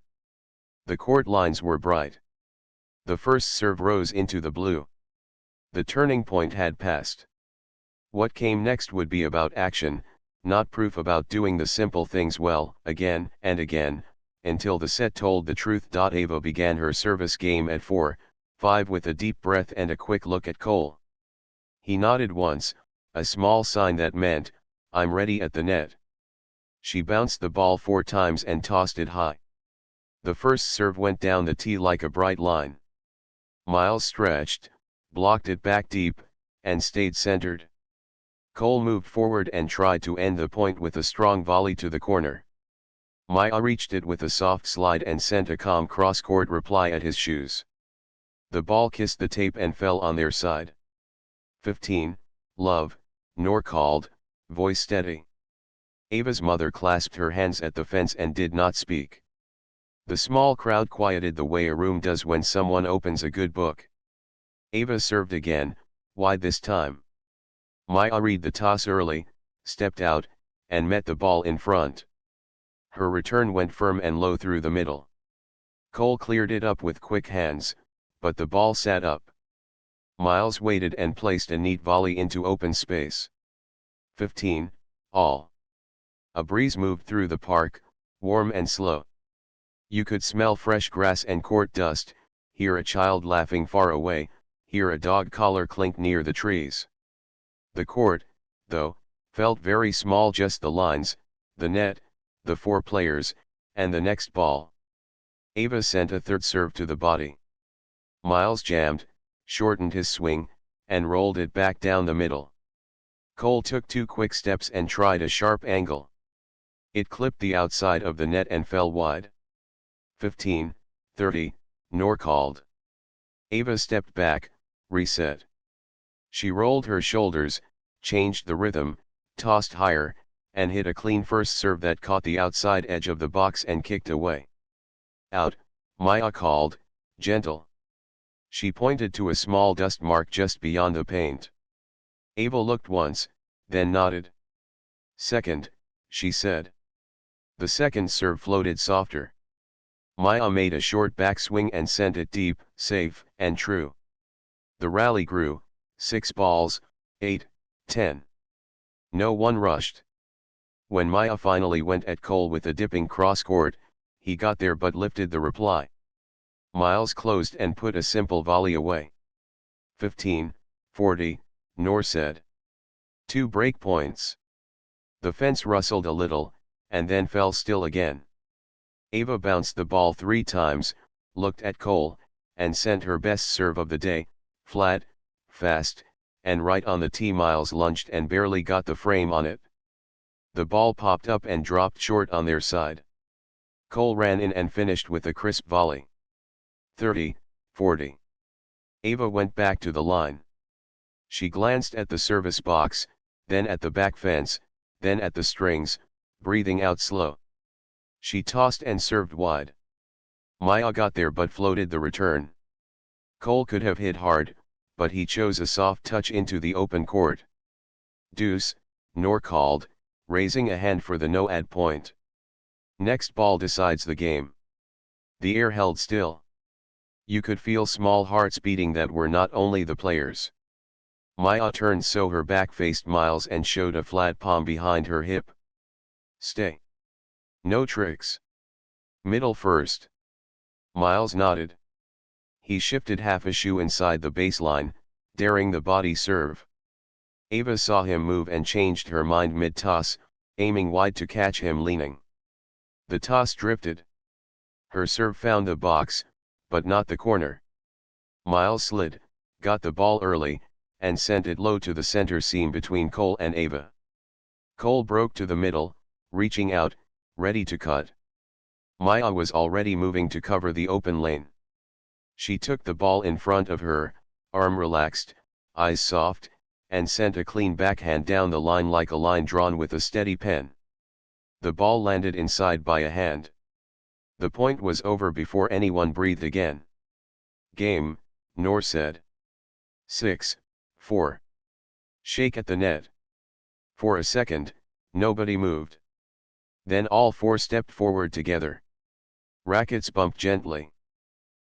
The court lines were bright. The first serve rose into the blue. The turning point had passed. What came next would be about action, not proof about doing the simple things well, again and again, until the set told the truth. Ava began her service game at 4, 5 with a deep breath and a quick look at Cole. He nodded once, a small sign that meant, I'm ready at the net. She bounced the ball 4 times and tossed it high. The first serve went down the tee like a bright line. Miles stretched, blocked it back deep, and stayed centered. Cole moved forward and tried to end the point with a strong volley to the corner. Maya reached it with a soft slide and sent a calm cross-court reply at his shoes. The ball kissed the tape and fell on their side. 15, love, Noor called, voice steady. Ava's mother clasped her hands at the fence and did not speak. The small crowd quieted the way a room does when someone opens a good book. Ava served again, wide this time. Maya read the toss early, stepped out, and met the ball in front. Her return went firm and low through the middle. Cole cleared it up with quick hands, but the ball sat up. Miles waited and placed a neat volley into open space. 15, all. A breeze moved through the park, warm and slow. You could smell fresh grass and court dust, hear a child laughing far away, hear a dog collar clink near the trees. The court, though, felt very small, just the lines, the net, the 4 players, and the next ball. Ava sent a third serve to the body. Miles jammed, shortened his swing, and rolled it back down the middle. Cole took 2 quick steps and tried a sharp angle. It clipped the outside of the net and fell wide. 15, 30, Noor called. Ava stepped back, reset. She rolled her shoulders, changed the rhythm, tossed higher, and hit a clean first serve that caught the outside edge of the box and kicked away. Out, Maya called, gentle. She pointed to a small dust mark just beyond the paint. Ava looked once, then nodded. Second, she said. The second serve floated softer. Maya made a short backswing and sent it deep, safe, and true. The rally grew, 6 balls, 8, 10. No one rushed. When Maya finally went at Cole with a dipping cross-court, he got there but lifted the reply. Miles closed and put a simple volley away. 15-40, Noor said. 2 break points. The fence rustled a little, and then fell still again. Ava bounced the ball 3 times, looked at Cole, and sent her best serve of the day, flat, fast, and right on the tee. Miles lunged and barely got the frame on it. The ball popped up and dropped short on their side. Cole ran in and finished with a crisp volley. 30-40. Ava went back to the line. She glanced at the service box, then at the back fence, then at the strings, breathing out slow. She tossed and served wide. Maya got there but floated the return. Cole could have hit hard, but he chose a soft touch into the open court. Deuce, Noor called, raising a hand for the no-ad point. Next ball decides the game. The air held still. You could feel small hearts beating that were not only the players. Maya turned so her back faced Miles and showed a flat palm behind her hip. Stay. No tricks. Middle first. Miles nodded. He shifted half a shoe inside the baseline, daring the body serve. Ava saw him move and changed her mind mid-toss, aiming wide to catch him leaning. The toss drifted. Her serve found the box, but not the corner. Miles slid, got the ball early, and sent it low to the center seam between Cole and Ava. Cole broke to the middle, reaching out, ready to cut. Maya was already moving to cover the open lane. She took the ball in front of her, arm relaxed, eyes soft, and sent a clean backhand down the line like a line drawn with a steady pen. The ball landed inside by a hand. The point was over before anyone breathed again. Game, Noor said. 6-4. Shake at the net. For a second, nobody moved. Then all 4 stepped forward together. Rackets bumped gently.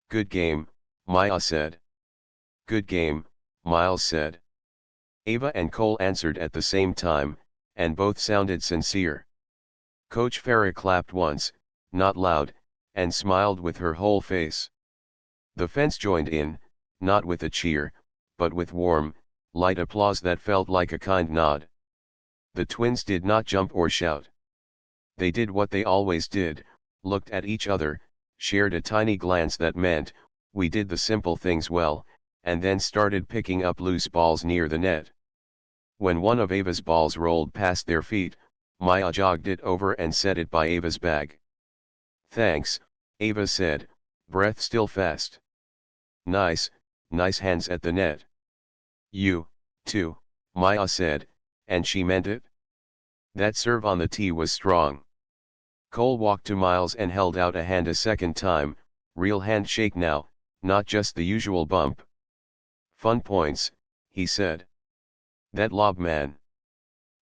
Good game, Maya said. Good game, Miles said. Ava and Cole answered at the same time, and both sounded sincere. Coach Farah clapped once, not loud, and smiled with her whole face. The fence joined in, not with a cheer, but with warm, light applause that felt like a kind nod. The twins did not jump or shout. They did what they always did, looked at each other, shared a tiny glance that meant, we did the simple things well, and then started picking up loose balls near the net. When one of Ava's balls rolled past their feet, Maya jogged it over and set it by Ava's bag. Thanks, Ava said, breath still fast. Nice hands at the net. You, too, Maya said, and she meant it. That serve on the tee was strong. Cole walked to Miles and held out a hand a second time, real handshake now, not just the usual bump. Fun points, he said. That lob, man.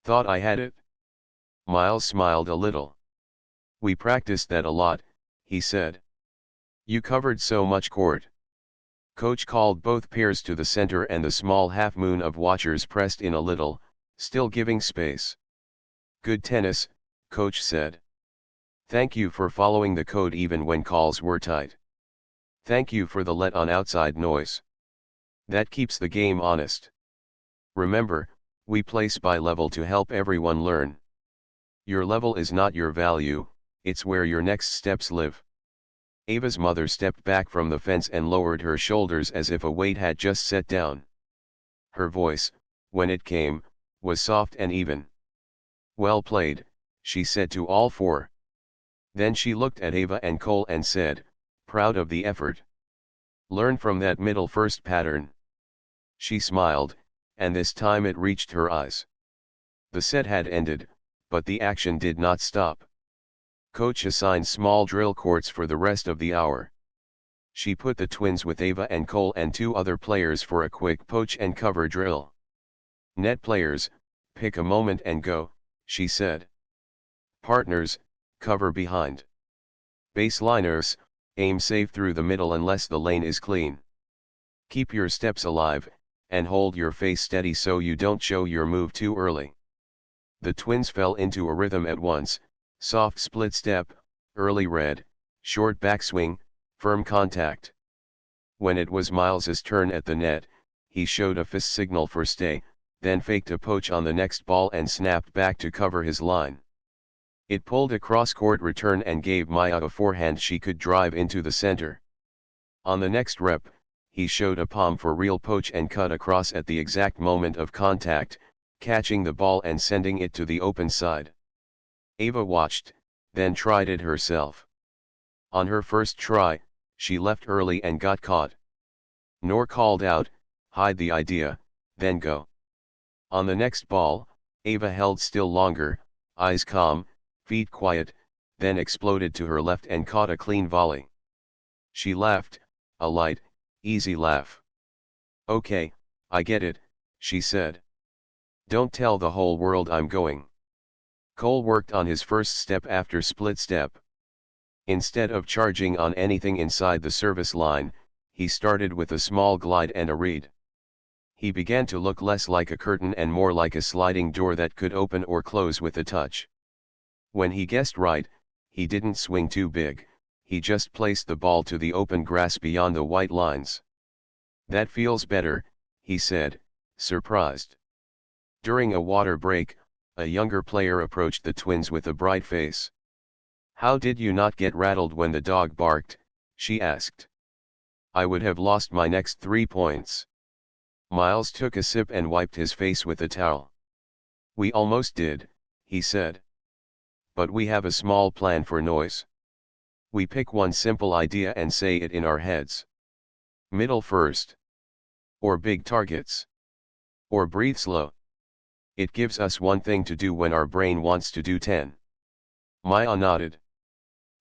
Thought I had it? Miles smiled a little. We practiced that a lot, he said. You covered so much court. Coach called both pairs to the center and the small half-moon of watchers pressed in a little, still giving space. Good tennis, Coach said. Thank you for following the code even when calls were tight. Thank you for the let-on outside noise. That keeps the game honest. Remember, we place by level to help everyone learn. Your level is not your value, it's where your next steps live. Ava's mother stepped back from the fence and lowered her shoulders as if a weight had just set down. Her voice, when it came, was soft and even. Well played, she said to all 4. Then she looked at Ava and Cole and said, proud of the effort. Learn from that middle first pattern. She smiled, and this time it reached her eyes. The set had ended, but the action did not stop. Coach assigned small drill courts for the rest of the hour. She put the twins with Ava and Cole and 2 other players for a quick poach and cover drill. Net players, pick a moment and go, she said. Partners, cover behind. Baseliners, aim safe through the middle unless the lane is clean. Keep your steps alive, and hold your face steady so you don't show your move too early. The twins fell into a rhythm at once, soft split step, early red, short backswing, firm contact. When it was Miles's turn at the net, he showed a fist signal for stay, then faked a poach on the next ball and snapped back to cover his line. It pulled a cross-court return and gave Maya a forehand she could drive into the center. On the next rep, he showed a palm for real poach and cut across at the exact moment of contact, catching the ball and sending it to the open side. Ava watched, then tried it herself. On her first try, she left early and got caught. Noor called out, "Hide the idea, then go." On the next ball, Ava held still longer, eyes calm, feet quiet, then exploded to her left and caught a clean volley. She laughed, a light, easy laugh. "Okay, I get it," she said. "Don't tell the whole world I'm going." Cole worked on his first step after split step. Instead of charging on anything inside the service line, he started with a small glide and a read. He began to look less like a curtain and more like a sliding door that could open or close with a touch. When he guessed right, he didn't swing too big, he just placed the ball to the open grass beyond the white lines. "That feels better," he said, surprised. During a water break, a younger player approached the twins with a bright face. "How did you not get rattled when the dog barked?" she asked. "I would have lost my next 3 points." Miles took a sip and wiped his face with a towel. "We almost did," he said. "But we have a small plan for noise. We pick one simple idea and say it in our heads. Middle first. Or big targets. Or breathe slow. It gives us one thing to do when our brain wants to do 10. Maya nodded.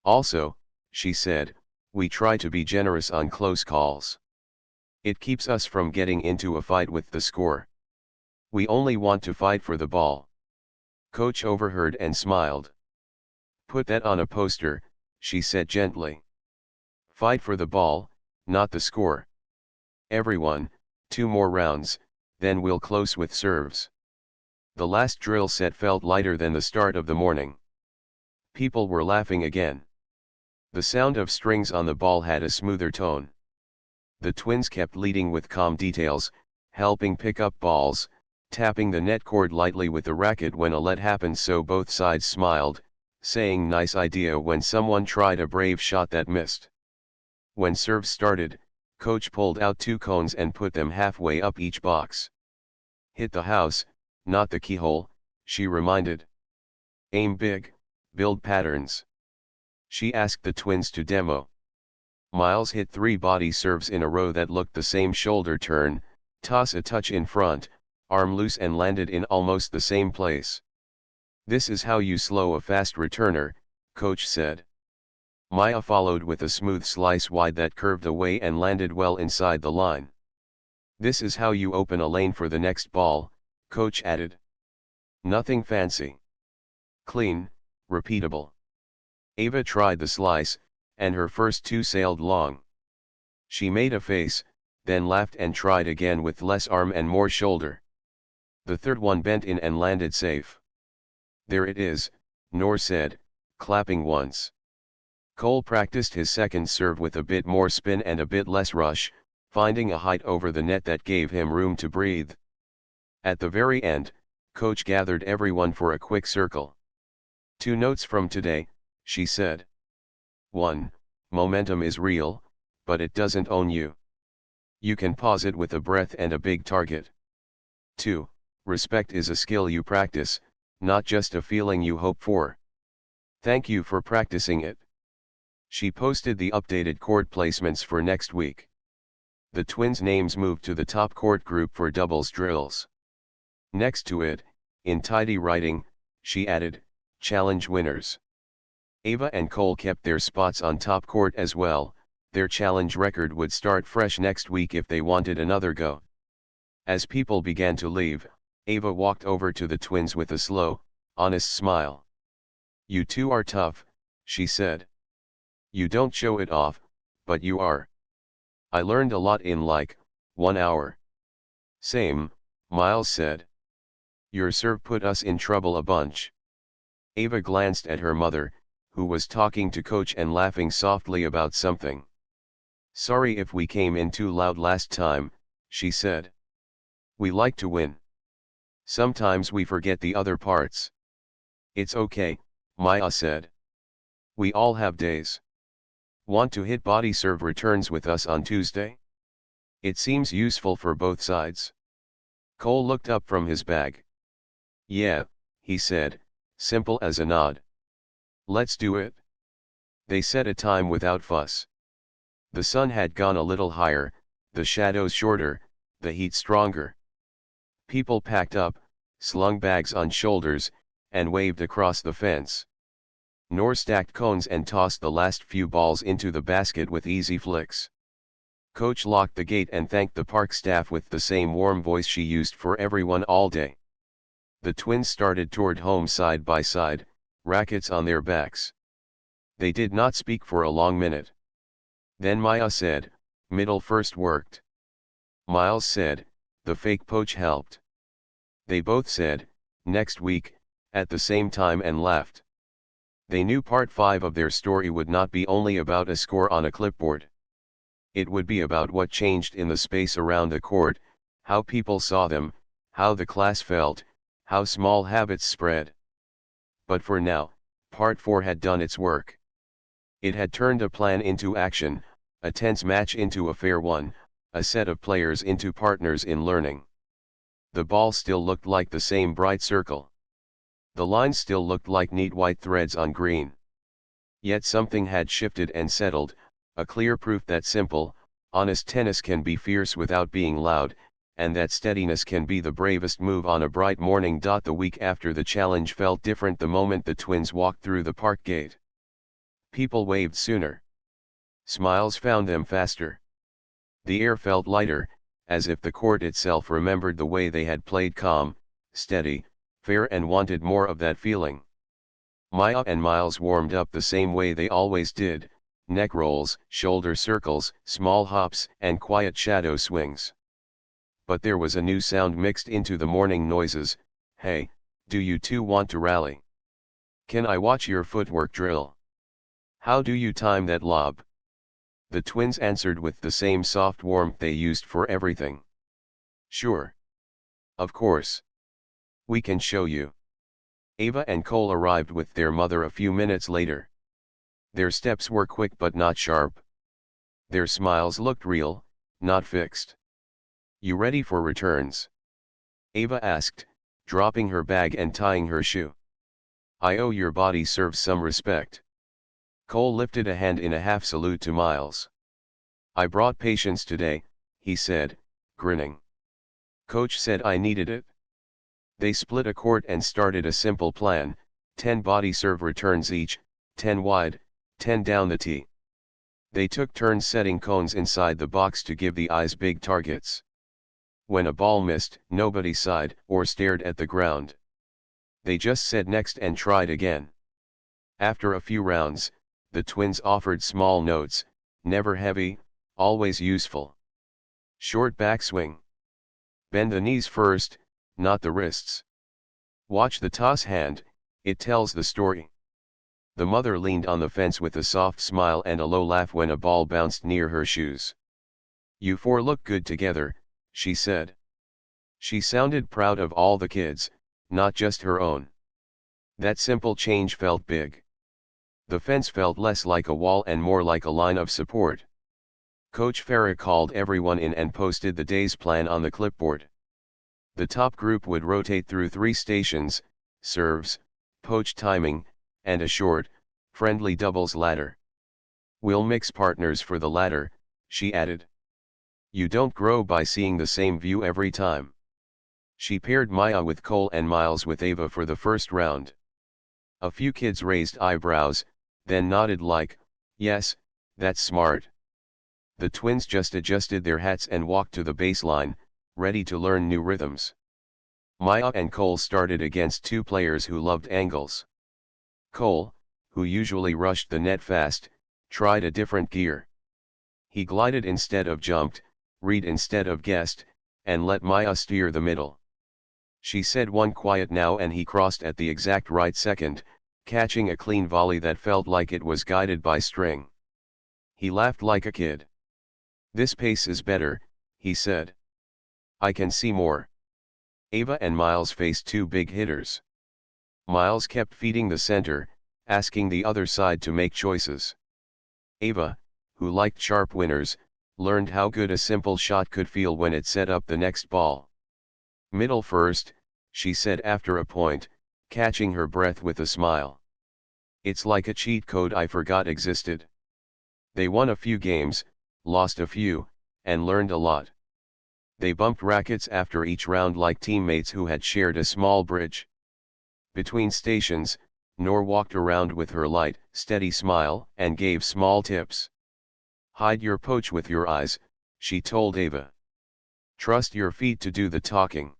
"Also," she said, "we try to be generous on close calls. It keeps us from getting into a fight with the score. We only want to fight for the ball." Coach overheard and smiled. "Put that on a poster," she said gently. "Fight for the ball, not the score. Everyone, 2 more rounds, then we'll close with serves." The last drill set felt lighter than the start of the morning. People were laughing again. The sound of strings on the ball had a smoother tone. The twins kept leading with calm details, helping pick up balls, tapping the net cord lightly with the racket when a let happened so both sides smiled, saying "nice idea" when someone tried a brave shot that missed. When serves started, Coach pulled out 2 cones and put them halfway up each box. "Hit the house, not the keyhole," she reminded. "Aim big, build patterns." She asked the twins to demo. Miles hit 3 body serves in a row that looked the same: shoulder turn, toss a touch in front, arm loose, and landed in almost the same place. "This is how you slow a fast returner," Coach said. Maya followed with a smooth slice wide that curved away and landed well inside the line. "This is how you open a lane for the next ball," Coach added. "Nothing fancy. Clean, repeatable." Ava tried the slice, and her first 2 sailed long. She made a face, then laughed and tried again with less arm and more shoulder. The third one bent in and landed safe. "There it is," Noor said, clapping once. Cole practiced his second serve with a bit more spin and a bit less rush, finding a height over the net that gave him room to breathe. At the very end, Coach gathered everyone for a quick circle. "2 notes from today," she said. 1. Momentum is real, but it doesn't own you. You can pause it with a breath and a big target. 2. Respect is a skill you practice, not just a feeling you hope for. Thank you for practicing it. She posted the updated court placements for next week. The twins' names moved to the top court group for doubles drills. Next to it, in tidy writing, she added, "Challenge winners." Ava and Cole kept their spots on top court as well. Their challenge record would start fresh next week if they wanted another go. As people began to leave, Ava walked over to the twins with a slow, honest smile. "You two are tough," she said. "You don't show it off, but you are. I learned a lot in like 1 hour." "Same," Miles said. Your serve put us in trouble a bunch. Ava glanced at her mother, who was talking to coach and laughing softly about something. Sorry if we came in too loud last time, she said. We like to win. Sometimes we forget the other parts. It's okay, Maya said. We all have days. Want to hit body serve returns with us on Tuesday? It seems useful for both sides. Cole looked up from his bag. Yeah, he said, simple as a nod. Let's do it. They set a time without fuss. The sun had gone a little higher, the shadows shorter, the heat stronger. People packed up, slung bags on shoulders, and waved across the fence. Nor stacked cones and tossed the last few balls into the basket with easy flicks. Coach locked the gate and thanked the park staff with the same warm voice she used for everyone all day. The twins started toward home side by side, rackets on their backs. They did not speak for a long minute. Then Maya said, middle first worked. Miles said, the fake poach helped. They both said, next week, at the same time and laughed. They knew part 5 of their story would not be only about a score on a clipboard. It would be about what changed in the space around the court, how people saw them, how the class felt, how small habits spread. But for now, part 4 had done its work. It had turned a plan into action, a tense match into a fair one, a set of players into partners in learning. The ball still looked like the same bright circle. The lines still looked like neat white threads on green. Yet something had shifted and settled, a clear proof that simple, honest tennis can be fierce without being loud, and that steadiness can be the bravest move on a bright morning. The week after the challenge felt different the moment the twins walked through the park gate. People waved sooner. Smiles found them faster. The air felt lighter, as if the court itself remembered the way they had played calm, steady, fair and wanted more of that feeling. Maya and Miles warmed up the same way they always did, neck rolls, shoulder circles, small hops and quiet shadow swings. But there was a new sound mixed into the morning noises. Hey, do you two want to rally? Can I watch your footwork drill? How do you time that lob? The twins answered with the same soft warmth they used for everything. Sure. Of course. We can show you. Ava and Cole arrived with their mother a few minutes later. Their steps were quick but not sharp. Their smiles looked real, not fixed. You ready for returns? Ava asked, dropping her bag and tying her shoe. I owe your body serve some respect. Cole lifted a hand in a half salute to Miles. I brought patience today, he said, grinning. Coach said I needed it. They split a court and started a simple plan, 10 body serve returns each, 10 wide, 10 down the tee. They took turns setting cones inside the box to give the eyes big targets. When a ball missed, nobody sighed or stared at the ground. They just said next and tried again. After a few rounds, the twins offered small notes, never heavy, always useful. Short backswing. Bend the knees first, not the wrists. Watch the toss hand, it tells the story. The mother leaned on the fence with a soft smile and a low laugh when a ball bounced near her shoes. You four look good together, she said. She sounded proud of all the kids, not just her own. That simple change felt big. The fence felt less like a wall and more like a line of support. Coach Farah called everyone in and posted the day's plan on the clipboard. The top group would rotate through 3 stations, serves, poach timing, and a short, friendly doubles ladder. We'll mix partners for the ladder, she added. You don't grow by seeing the same view every time. She paired Maya with Cole and Miles with Ava for the first round. A few kids raised eyebrows, then nodded like, yes, that's smart. The twins just adjusted their hats and walked to the baseline, ready to learn new rhythms. Maya and Cole started against 2 players who loved angles. Cole, who usually rushed the net fast, tried a different gear. He glided instead of jumped, read instead of guessed, and let Maya steer the middle. She said one quiet now and he crossed at the exact right second, catching a clean volley that felt like it was guided by string. He laughed like a kid. "This pace is better," he said. "I can see more." Ava and Miles faced two big hitters. Miles kept feeding the center, asking the other side to make choices. Ava, who liked sharp winners, learned how good a simple shot could feel when it set up the next ball. "Middle first," she said after a point, catching her breath with a smile. "It's like a cheat code I forgot existed." They won a few games, lost a few, and learned a lot. They bumped rackets after each round like teammates who had shared a small bridge. Between stations, Noor walked around with her light, steady smile and gave small tips. "Hide your poach with your eyes," she told Ava. "Trust your feet to do the talking.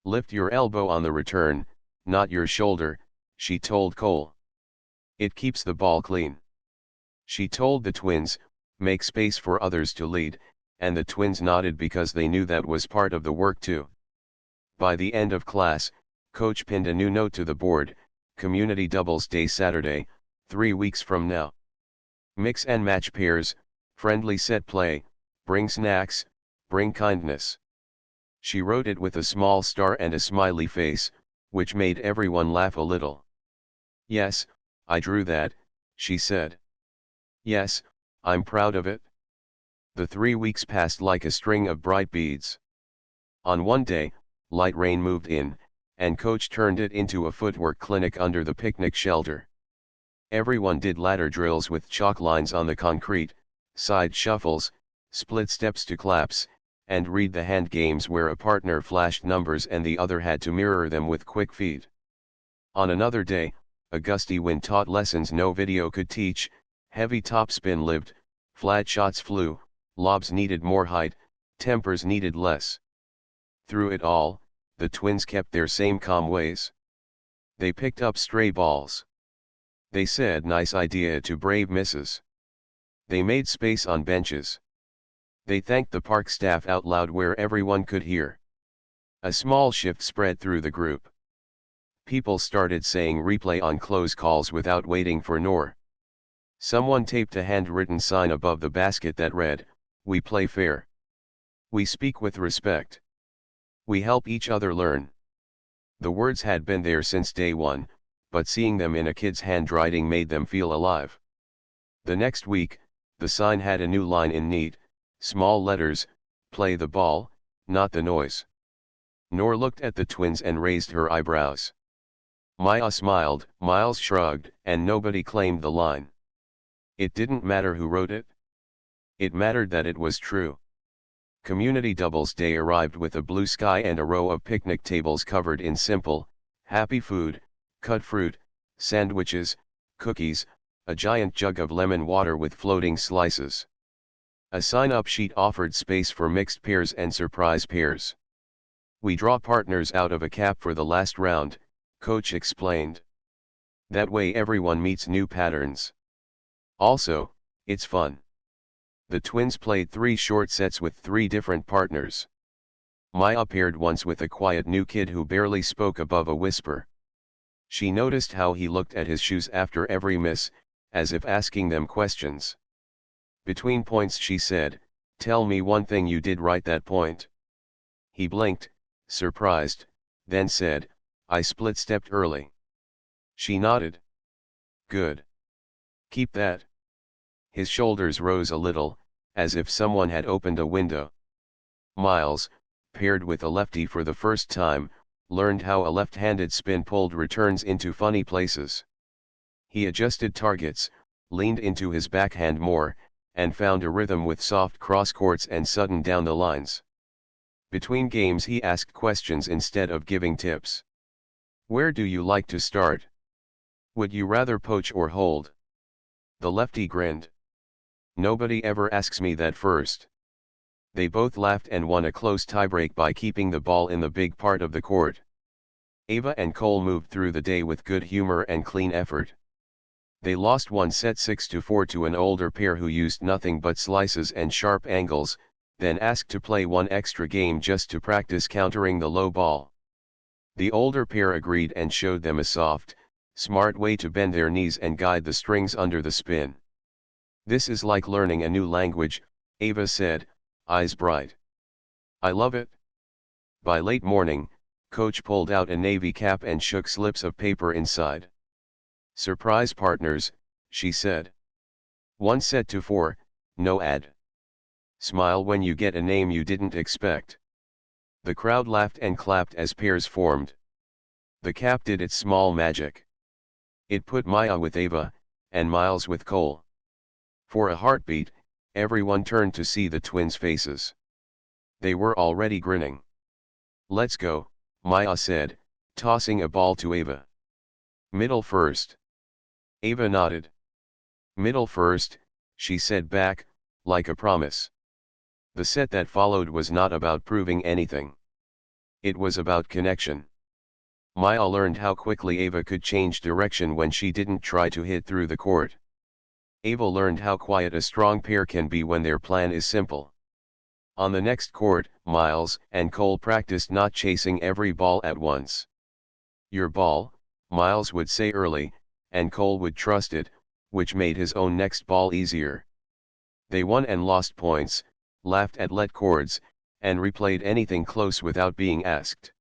Lift your elbow on the return, not your shoulder," she told Cole. "It keeps the ball clean." She told the twins, "Make space for others to lead," and the twins nodded because they knew that was part of the work too. By the end of class, Coach pinned a new note to the board: "Community Doubles Day Saturday, 3 weeks from now. Mix and match pairs, friendly set play, bring snacks, bring kindness." She wrote it with a small star and a smiley face, which made everyone laugh a little. "Yes, I drew that," she said. "Yes, I'm proud of it." The 3 weeks passed like a string of bright beads. On one day, light rain moved in, and Coach turned it into a footwork clinic under the picnic shelter. Everyone did ladder drills with chalk lines on the concrete, side shuffles, split steps to claps, and read the hand games where a partner flashed numbers and the other had to mirror them with quick feet. On another day, a gusty wind taught lessons no video could teach: heavy topspin lived, flat shots flew, lobs needed more height, tempers needed less. Through it all, the twins kept their same calm ways. They picked up stray balls. They said nice idea to brave misses. They made space on benches. They thanked the park staff out loud where everyone could hear. A small shift spread through the group. People started saying replay on close calls without waiting for Noor. Someone taped a handwritten sign above the basket that read, "We play fair. We speak with respect. We help each other learn." The words had been there since day one, but seeing them in a kid's handwriting made them feel alive. The next week, the sign had a new line in neat, small letters: "Play the ball, not the noise." Noor looked at the twins and raised her eyebrows. Maya smiled, Miles shrugged, and nobody claimed the line. It didn't matter who wrote it. It mattered that it was true. Community Doubles Day arrived with a blue sky and a row of picnic tables covered in simple, happy food: cut fruit, sandwiches, cookies, a giant jug of lemon water with floating slices. A sign-up sheet offered space for mixed pairs and surprise pairs. "We draw partners out of a cap for the last round," Coach explained. "That way everyone meets new patterns. Also, it's fun." The twins played 3 short sets with 3 different partners. Maya paired once with a quiet new kid who barely spoke above a whisper. She noticed how he looked at his shoes after every miss, as if asking them questions. Between points she said, "Tell me one thing you did right that point." He blinked, surprised, then said, "I split-stepped early." She nodded. "Good. Keep that." His shoulders rose a little, as if someone had opened a window. Miles, paired with a lefty for the first time, learned how a left-handed spin pulled returns into funny places. He adjusted targets, leaned into his backhand more, and found a rhythm with soft cross-courts and sudden down the lines. Between games he asked questions instead of giving tips. "Where do you like to start? Would you rather poach or hold?" The lefty grinned. "Nobody ever asks me that first." They both laughed and won a close tiebreak by keeping the ball in the big part of the court. Ava and Cole moved through the day with good humor and clean effort. They lost one set 6-4 to an older pair who used nothing but slices and sharp angles, then asked to play one extra game just to practice countering the low ball. The older pair agreed and showed them a soft, smart way to bend their knees and guide the strings under the spin. "This is like learning a new language," Ava said, eyes bright. "I love it." By late morning, Coach pulled out a navy cap and shook slips of paper inside. "Surprise partners," she said. "1 set to 4, no ad. Smile when you get a name you didn't expect." The crowd laughed and clapped as pairs formed. The cap did its small magic. It put Maya with Ava, and Miles with Cole. For a heartbeat, everyone turned to see the twins' faces. They were already grinning. "Let's go," Maya said, tossing a ball to Ava. "Middle first." Ava nodded. "Middle first," she said back, like a promise. The set that followed was not about proving anything. It was about connection. Maya learned how quickly Ava could change direction when she didn't try to hit through the court. Ava learned how quiet a strong pair can be when their plan is simple. On the next court, Miles and Cole practiced not chasing every ball at once. "Your ball," Miles would say early, and Cole would trust it, which made his own next ball easier. They won and lost points, laughed at let chords, and replayed anything close without being asked.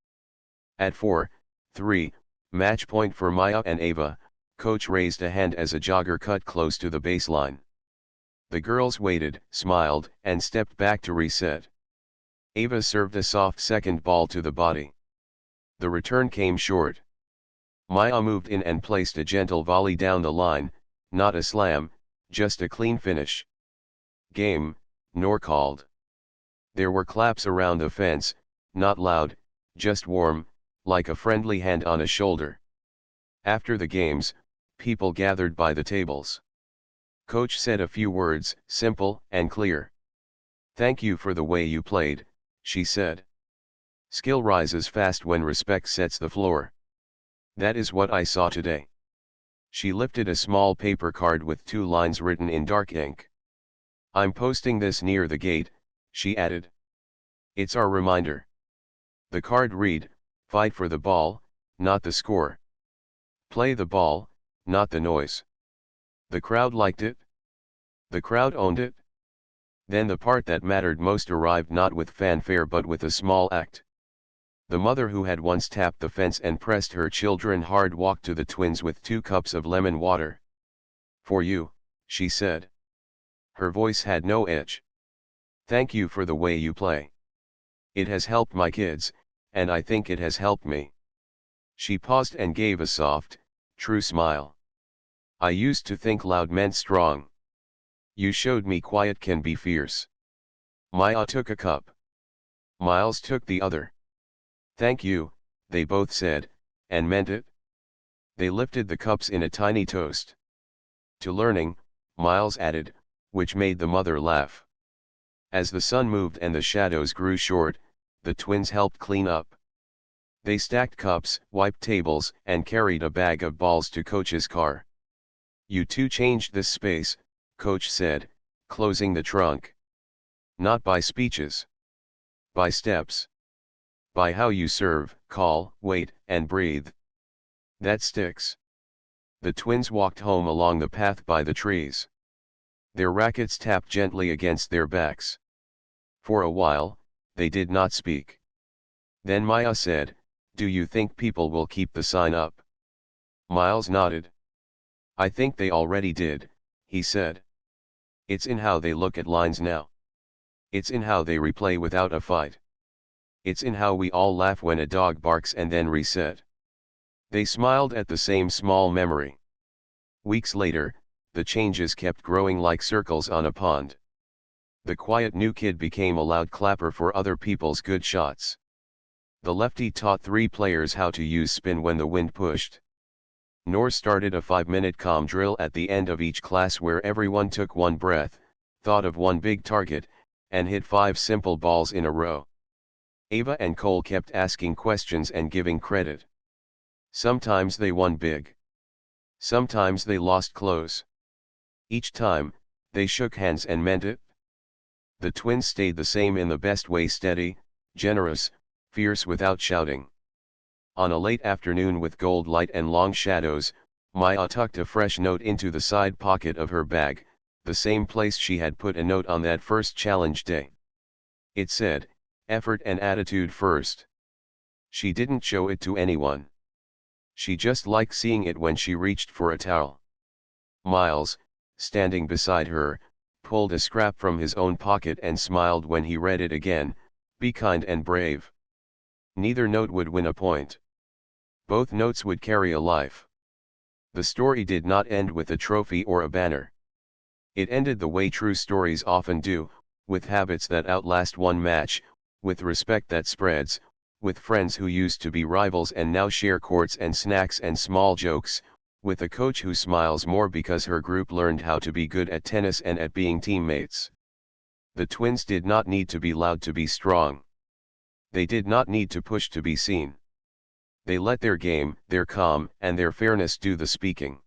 At 4-3, match point for Maya and Ava, Coach raised a hand as a jogger cut close to the baseline. The girls waited, smiled, and stepped back to reset. Ava served a soft second ball to the body. The return came short. Maya moved in and placed a gentle volley down the line, not a slam, just a clean finish. "Game," Noor called. There were claps around the fence, not loud, just warm, like a friendly hand on a shoulder. After the games, people gathered by the tables. Coach said a few words, simple and clear. "Thank you for the way you played," she said. "Skill rises fast when respect sets the floor. That is what I saw today." She lifted a small paper card with 2 lines written in dark ink. "I'm posting this near the gate," she added. "It's our reminder." The card read, "Fight for the ball, not the score. Play the ball, not the noise." The crowd liked it. The crowd owned it. Then the part that mattered most arrived, not with fanfare but with a small act. The mother who had once tapped the fence and pressed her children hard walked to the twins with 2 cups of lemon water. "For you," she said. Her voice had no edge. "Thank you for the way you play. It has helped my kids, and I think it has helped me." She paused and gave a soft, true smile. "I used to think loud meant strong. You showed me quiet can be fierce." Maya took a cup. Miles took the other. "Thank you," they both said, and meant it. They lifted the cups in a tiny toast. "To learning," Miles added, which made the mother laugh. As the sun moved and the shadows grew short, the twins helped clean up. They stacked cups, wiped tables, and carried a bag of balls to Coach's car. "You two changed this space," Coach said, closing the trunk. "Not by speeches. By steps. By how you serve, call, wait, and breathe. That sticks." The twins walked home along the path by the trees. Their rackets tapped gently against their backs. For a while, they did not speak. Then Maya said, "Do you think people will keep the sign up?" Miles nodded. "I think they already did," he said. "It's in how they look at lines now. It's in how they replay without a fight. It's in how we all laugh when a dog barks and then reset." They smiled at the same small memory. Weeks later, the changes kept growing like circles on a pond. The quiet new kid became a loud clapper for other people's good shots. The lefty taught 3 players how to use spin when the wind pushed. Noor started a 5-minute calm drill at the end of each class where everyone took 1 breath, thought of 1 big target, and hit 5 simple balls in a row. Ava and Cole kept asking questions and giving credit. Sometimes they won big. Sometimes they lost close. Each time, they shook hands and meant it. The twins stayed the same in the best way: steady, generous, fierce without shouting. On a late afternoon with gold light and long shadows, Maya tucked a fresh note into the side pocket of her bag, the same place she had put a note on that first challenge day. It said, "Effort and attitude first." She didn't show it to anyone. She just liked seeing it when she reached for a towel. Miles, standing beside her, pulled a scrap from his own pocket and smiled when he read it again, "Be kind and brave." Neither note would win a point. Both notes would carry a life. The story did not end with a trophy or a banner. It ended the way true stories often do, with habits that outlast one match, with respect that spreads, with friends who used to be rivals and now share courts and snacks and small jokes, with a coach who smiles more because her group learned how to be good at tennis and at being teammates. The twins did not need to be loud to be strong. They did not need to push to be seen. They let their game, their calm, and their fairness do the speaking.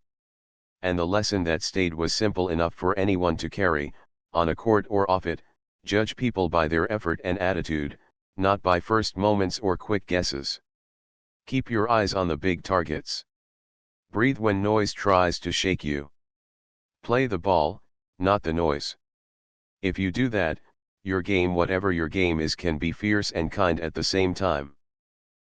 And the lesson that stayed was simple enough for anyone to carry, on a court or off it: judge people by their effort and attitude, not by first moments or quick guesses. Keep your eyes on the big targets. Breathe when noise tries to shake you. Play the ball, not the noise. If you do that, your game, whatever your game is, can be fierce and kind at the same time.